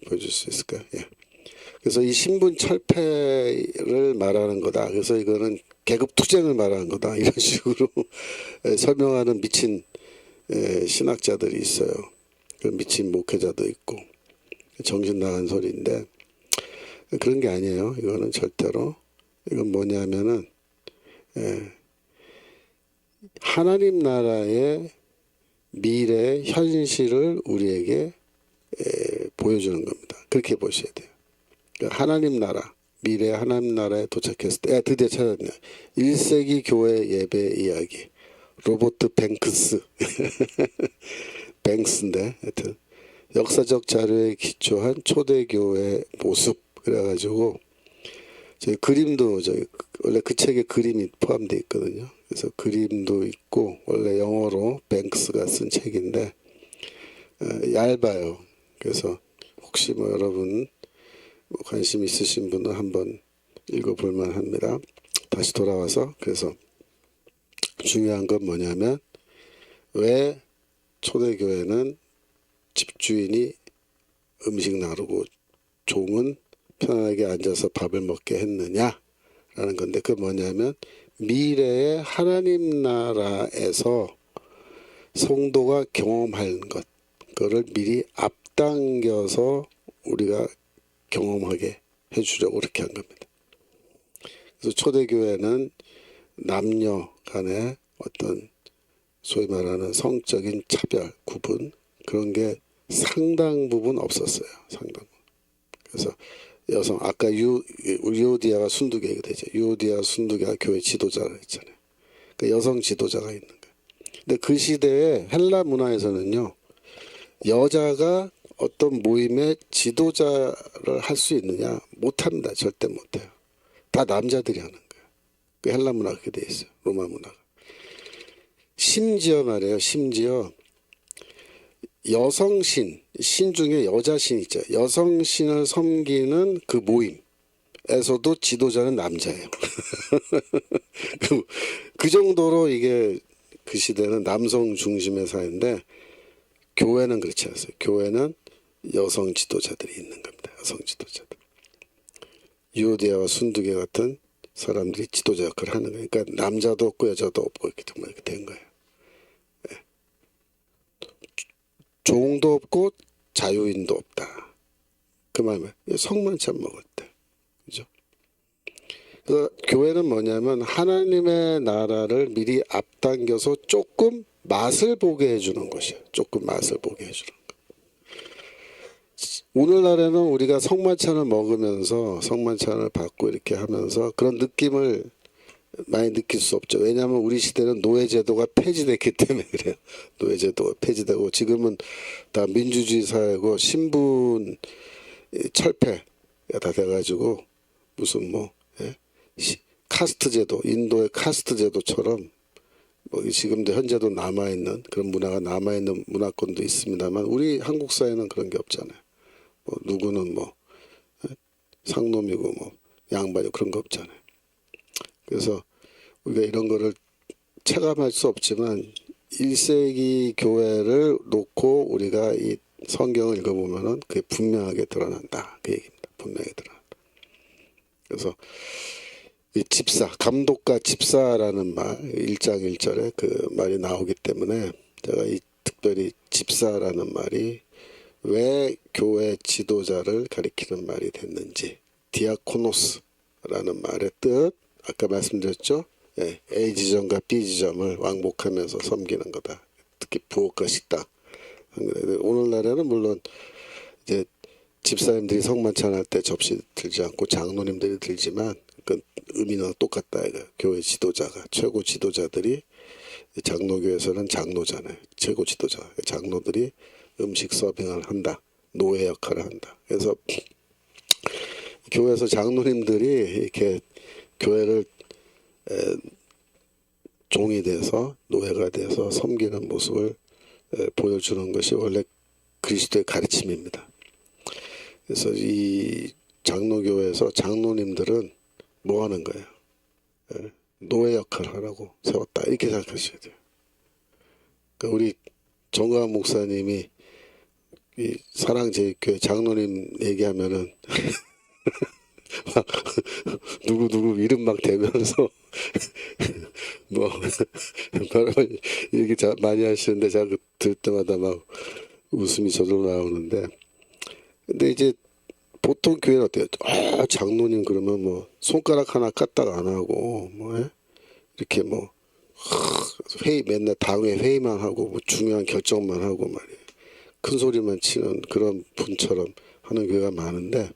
보여줄 수 있을까요? 그래서 이 신분 철폐를 말하는 거다. 그래서 이거는 계급 투쟁을 말하는 거다. 이런 식으로 설명하는 미친 신학자들이 있어요. 미친 목회자도 있고 정신 나간 소리인데 그런 게 아니에요. 이거는 절대로. 이건 뭐냐면은 하나님 나라의 미래 현실을 우리에게 보여주는 겁니다. 그렇게 보셔야 돼요. 하나님 나라, 미래 하나님 나라에 도착했을 때 드디어 찾았네요. 1세기 교회 예배 이야기. 로버트 뱅크스 뱅스인데 하여튼 역사적 자료에 기초한 초대교회 모습 그래가지고 저희 그림도 원래 그 책에 그림이 포함되어 있거든요. 그래서 그림도 있고 원래 영어로 뱅크스가 쓴 책인데 얇아요. 그래서 혹시 뭐 여러분 관심 있으신 분은 한번 읽어볼 만합니다. 다시 돌아와서 그래서 중요한 건 뭐냐면 왜 초대교회는 집주인이 음식 나르고 종은 편안하게 앉아서 밥을 먹게 했느냐라는 건데 그 뭐냐면 미래의 하나님 나라에서 성도가 경험할 것 그거를 미리 앞당겨서 우리가 경험하게 해주려고 그렇게 한 겁니다. 그래서 초대교회는 남녀 간의 어떤 소위 말하는 성적인 차별, 구분 그런 게 상당 부분 없었어요. 상당 부분. 그래서 여성 아까 유오디아가 순두개가 되죠. 유오디아 순두개가 교회 지도자가 있잖아요. 그러니까 여성 지도자가 있는 거예요. 근데 그 시대에 헬라 문화에서는요. 여자가 어떤 모임의 지도자를 할 수 있느냐? 못합니다. 절대 못해요. 다 남자들이 하는 거예요. 그 헬라 문화가 그렇게 돼 있어요. 로마 문화가. 심지어 말이에요. 심지어 여성신, 신 중에 여자신 있죠. 여성신을 섬기는 그 모임, 에서도 지도자는 남자예요. 그 정도로 이게 그 시대는 남성 중심의 사회인데 교회는 그렇지 않아요. 교회는 여성 지도자들이 있는 겁니다. 여성 지도자들. 유오디아와 순두개 같은 사람들이 지도자 역할을 하는 거예요. 그러니까 남자도 없고 여자도 없고 이렇게 정말 이렇게 된 거예요. 네. 종도 없고 자유인도 없다. 그 말은 성만찬 먹을 때. 그죠? 그래서 교회는 뭐냐면 하나님의 나라를 미리 앞당겨서 조금 맛을 보게 해주는 것이에요. 조금 맛을 보게 해주는 것. 오늘날에는 우리가 성만찬을 먹으면서 성만찬을 받고 이렇게 하면서 그런 느낌을 많이 느낄 수 없죠. 왜냐하면 우리 시대는 노예제도가 폐지됐기 때문에 그래요. 노예제도가 폐지되고 지금은 다 민주주의 사회고 신분 철폐가 다 돼가지고 무슨 뭐 카스트 제도, 인도의 카스트 제도처럼 뭐 지금도 현재도 남아있는 그런 문화가 남아있는 문화권도 있습니다만 우리 한국 사회는 그런 게 없잖아요. 뭐 누구는 뭐 상놈이고 뭐 양반이고 그런 거 없잖아요. 그래서 우리가 이런 거를 체감할 수 없지만 1세기 교회를 놓고 우리가 이 성경을 읽어보면은 그게 분명하게 드러난다. 그 얘기입니다. 분명하게 드러난다. 그래서 이 집사, 감독과 집사라는 말 1장 1절에 그 말이 나오기 때문에 제가 이 특별히 집사라는 말이 왜 교회 지도자를 가리키는 말이 됐는지 디아코노스라는 말의 뜻 아까 말씀드렸죠. 예, A 지점과 B 지점을 왕복하면서 섬기는 거다. 특히 부엌과 식당. 오늘날에는 물론 이제 집사님들이 성만찬할 때 접시 들지 않고 장로님들이 들지만 그 의미는 똑같다. 이거. 교회 지도자가 최고 지도자들이 장로교에서는 장로잖아요. 최고 지도자 장로들이 음식 서빙을 한다. 노예 역할을 한다. 그래서 교회에서 장로님들이 이렇게 교회를 종이 돼서 노예가 돼서 섬기는 모습을 보여주는 것이 원래 그리스도의 가르침입니다. 그래서 이 장로교회에서 장로님들은 뭐 하는 거예요? 노예 역할을 하라고 세웠다. 이렇게 생각하셔야 돼요. 그러니까 우리 정광 목사님이 이 사랑제일교회 장로님 얘기하면은 누구 이름 막 대면서 뭐 얘기 많이 하시는데 제가 들을 때마다 막 웃음이 저절로 나오는데 근데 이제 보통 교회는 어때요? 장로님 그러면 뭐 손가락 하나 까딱 안 하고 뭐 이렇게 뭐 회의 맨날 당회 회의만 하고 뭐 중요한 결정만 하고 말이에요. 큰 소리만 치는 그런 분처럼 하는 교회가 많은데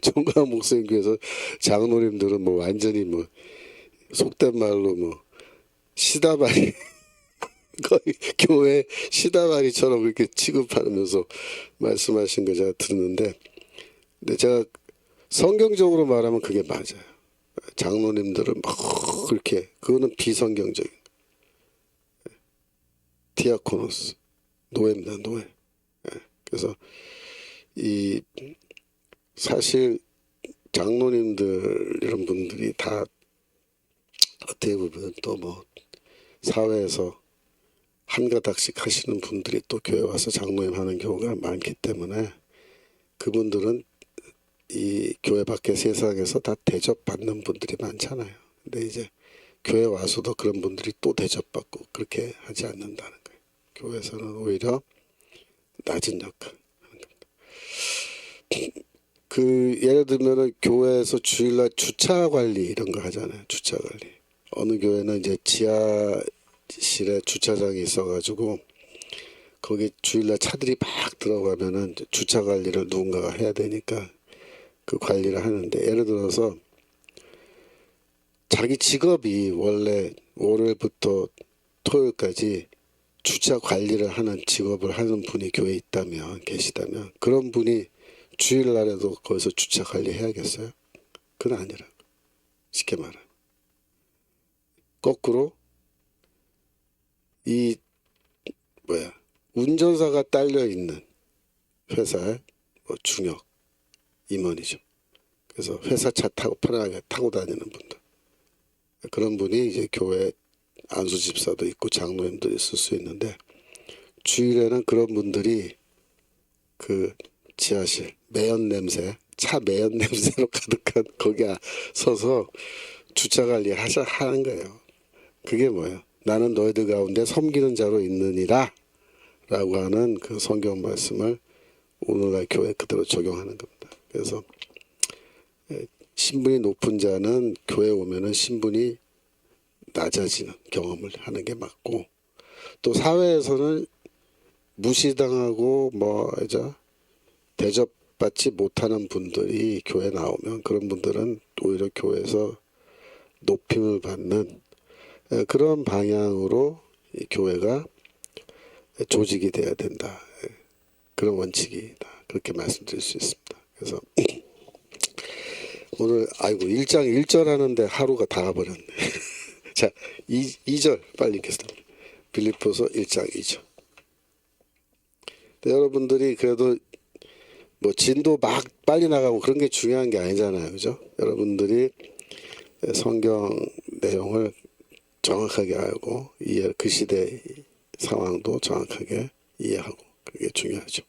정강 목사님 교회에서 장로님들은 뭐 완전히 뭐 속된 말로 뭐 시다발이 거의 교회 시다발이처럼 그렇게 취급하면서 말씀하신 거 제가 듣는데 근데 제가 성경적으로 말하면 그게 맞아요. 장로님들은 막 그렇게 그거는 비성경적인 디아코노스 노예입니다. 노예. 그래서 이 사실 장로님들 이런 분들이 다 어떻게 보면 또 뭐 사회에서 한 가닥씩 하시는 분들이 또 교회 와서 장로님 하는 경우가 많기 때문에 그분들은 이 교회 밖의 세상에서 다 대접받는 분들이 많잖아요. 근데 이제 교회 와서도 그런 분들이 또 대접받고 그렇게 하지 않는다는 거예요. 교회에서는 오히려 낮은 역할 하는 겁니다. 그 예를 들면은 교회에서 주일날 주차 관리 이런 거 하잖아요. 주차 관리. 어느 교회는 이제 지하실에 주차장이 있어가지고 거기 주일날 차들이 막 들어가면은 주차 관리를 누군가가 해야 되니까 그 관리를 하는데 예를 들어서 자기 직업이 원래 월요일부터 토요일까지 주차 관리를 하는 직업을 하는 분이 교회에 있다면 계시다면 그런 분이 주일날에도 거기서 주차 관리 해야겠어요? 그건 아니라고. 쉽게 말하면 거꾸로 이 운전사가 딸려 있는 회사의 뭐 중역 임원이죠. 그래서 회사차 타고 편하게 타고 다니는 분들. 그런 분이 이제 교회 안수 집사도 있고 장로님도 있을 수 있는데, 주일에는 그런 분들이 그 지하실 매연 냄새, 차 매연 냄새로 가득한 거기 서서 주차 관리 하는 거예요. 그게 뭐예요? 나는 너희들 가운데 섬기는 자로 있느니라 라고 하는 그 성경 말씀을 오늘날 교회 그대로 적용하는 겁니다. 그래서 신분이 높은 자는 교회 오면은 신분이 낮아지는 경험을 하는 게 맞고, 또 사회에서는 무시당하고 대접받지 못하는 분들이 교회 나오면 그런 분들은 오히려 교회에서 높임을 받는 그런 방향으로 이 교회가 조직이 돼야 된다. 그런 원칙이다. 그렇게 말씀드릴 수 있습니다. 그래서 오늘 1장 1절 하는데 하루가 다 가버렸네. 자, 2절 빨리 읽겠습니다. 빌립보서 1장 2절. 여러분들이 그래도 뭐 진도 막 빨리 나가고 그런 게 중요한 게 아니잖아요. 그죠? 여러분들이 성경 내용을 정확하게 알고 그 시대 상황도 정확하게 이해하고, 그게 중요하죠.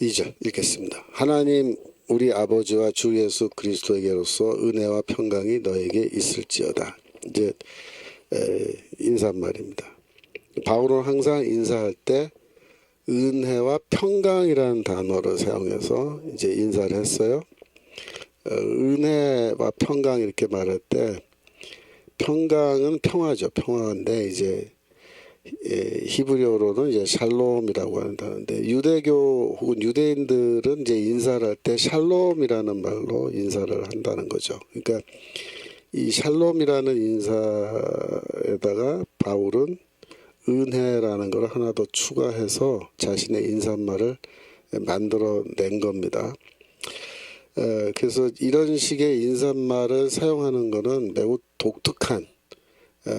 2절 읽겠습니다. 하나님 우리 아버지와 주 예수 그리스도에게로서 은혜와 평강이 너에게 있을지어다. 이제 인사말입니다. 바울은 항상 인사할 때 은혜와 평강이라는 단어를 사용해서 이제 인사를 했어요. 은혜와 평강 이렇게 말할 때, 평강은 평화죠. 평화인데 이제 히브리어로는 이제 샬롬이라고 한다는데, 유대교 혹은 유대인들은 이제 인사를 할 때 샬롬이라는 말로 인사를 한다는 거죠. 그러니까 이 샬롬이라는 인사에다가 바울은 은혜라는 걸 하나 더 추가해서 자신의 인사말을 만들어낸 겁니다. 그래서 이런 식의 인사말을 사용하는 것은 매우 독특한,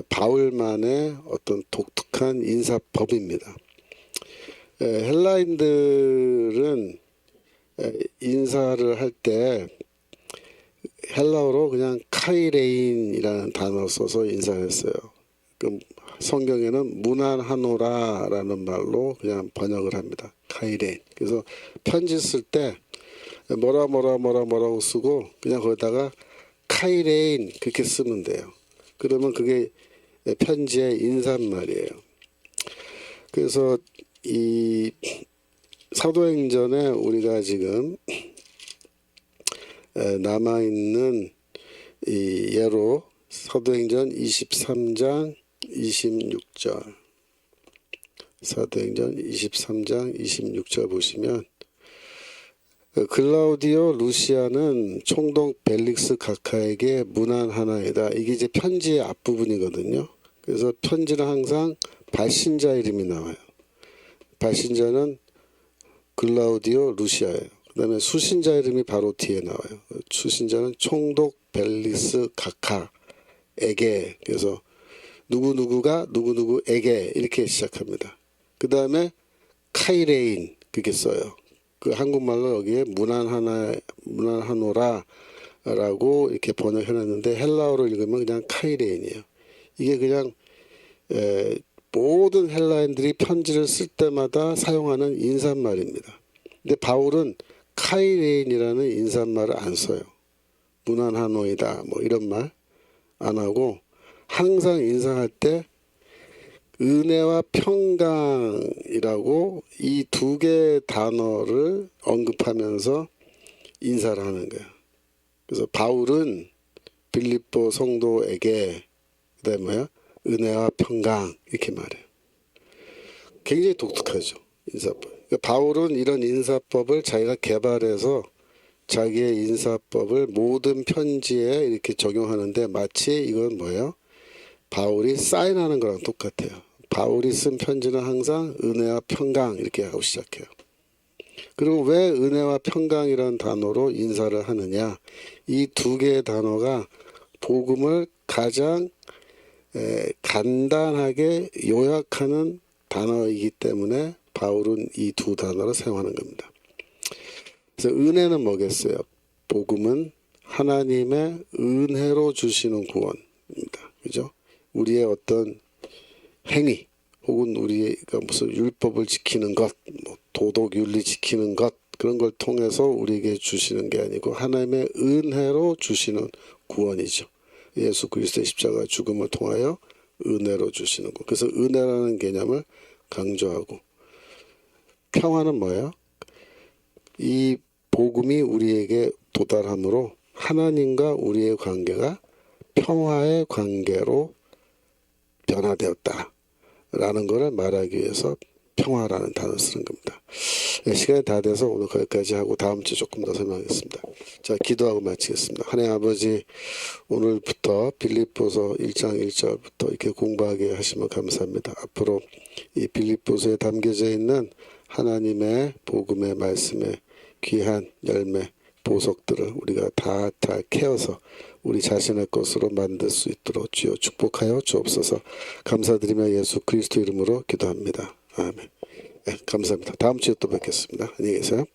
바울만의 어떤 독특한 인사법입니다. 헬라인들은 인사를 할 때 헬라어로 그냥 카이레인이라는 단어를 써서 인사했어요. 그럼 성경에는 무난하노라라는 말로 그냥 번역을 합니다. 카이레인. 그래서 편지 쓸 때 뭐라고 쓰고 그냥 거기다가 카이레인 그렇게 쓰면 돼요. 그러면 그게 편지의 인사말이에요. 그래서 이 사도행전에 우리가 지금 남아있는 이 예로 사도행전 23장 26절, 사도행전 23장 26절 보시면, 글라우디오 루시아는 총독 벨릭스 각하에게 문안하나이다. 이게 이제 편지의 앞부분이거든요. 그래서 편지는 항상 발신자 이름이 나와요. 발신자는 글라우디오 루시아예요. 그 다음에 수신자 이름이 바로 뒤에 나와요. 수신자는 총독 벨릭스 각하에게, 그래서 누구누구가 누구누구에게 이렇게 시작합니다. 그 다음에 카이레인 그렇게 써요. 그 한국말로 여기에 무난하노라 라고 이렇게 번역해놨는데, 헬라어로 읽으면 그냥 카이레인이에요. 이게 그냥 모든 헬라인들이 편지를 쓸 때마다 사용하는 인사말입니다. 근데 바울은 카이레인이라는 인사말을 안 써요. 무난하노이다 뭐 이런 말 안 하고, 항상 인사할 때 은혜와 평강이라고 이 두 개의 단어를 언급하면서 인사를 하는 거예요. 그래서 바울은 빌립보 성도에게 그다음에 뭐야? 은혜와 평강 이렇게 말해요. 굉장히 독특하죠, 인사법. 그러니까 바울은 이런 인사법을 자기가 개발해서 자기의 인사법을 모든 편지에 이렇게 적용하는데, 마치 이건 뭐예요? 바울이 사인하는 거랑 똑같아요. 바울이 쓴 편지는 항상 은혜와 평강 이렇게 하고 시작해요. 그리고 왜 은혜와 평강이라는 단어로 인사를 하느냐? 이 두 개의 단어가 복음을 가장 간단하게 요약하는 단어이기 때문에 바울은 이 두 단어를 사용하는 겁니다. 그래서 은혜는 뭐겠어요? 복음은 하나님의 은혜로 주시는 구원입니다. 그죠? 우리의 어떤 행위 혹은 우리가 무슨 율법을 지키는 것, 뭐 도덕 윤리 지키는 것 그런 걸 통해서 우리에게 주시는 게 아니고 하나님의 은혜로 주시는 구원이죠. 예수 그리스도의 십자가 죽음을 통하여 은혜로 주시는 것. 그래서 은혜라는 개념을 강조하고 평화는 뭐예요? 이 복음이 우리에게 도달함으로 하나님과 우리의 관계가 평화의 관계로 변화되었다라는 것을 말하기 위해서 평화라는 단어를 쓰는 겁니다. 네, 시간이 다 돼서 오늘 거기까지 하고 다음 주에 조금 더 설명하겠습니다. 자, 기도하고 마치겠습니다. 하나님 아버지, 오늘부터 빌립보서 1장 1절부터 이렇게 공부하게 하시면 감사합니다. 앞으로 이 빌립보서에 담겨져 있는 하나님의 복음의 말씀의 귀한 열매, 보석들을 우리가 다 캐어서 우리 자신의 것으로 만들 수 있도록 주여 축복하여 주옵소서. 감사드리며 예수 그리스도 이름으로 기도합니다. 아멘. 네, 감사합니다. 다음 주에 또 뵙겠습니다. 안녕히 계세요.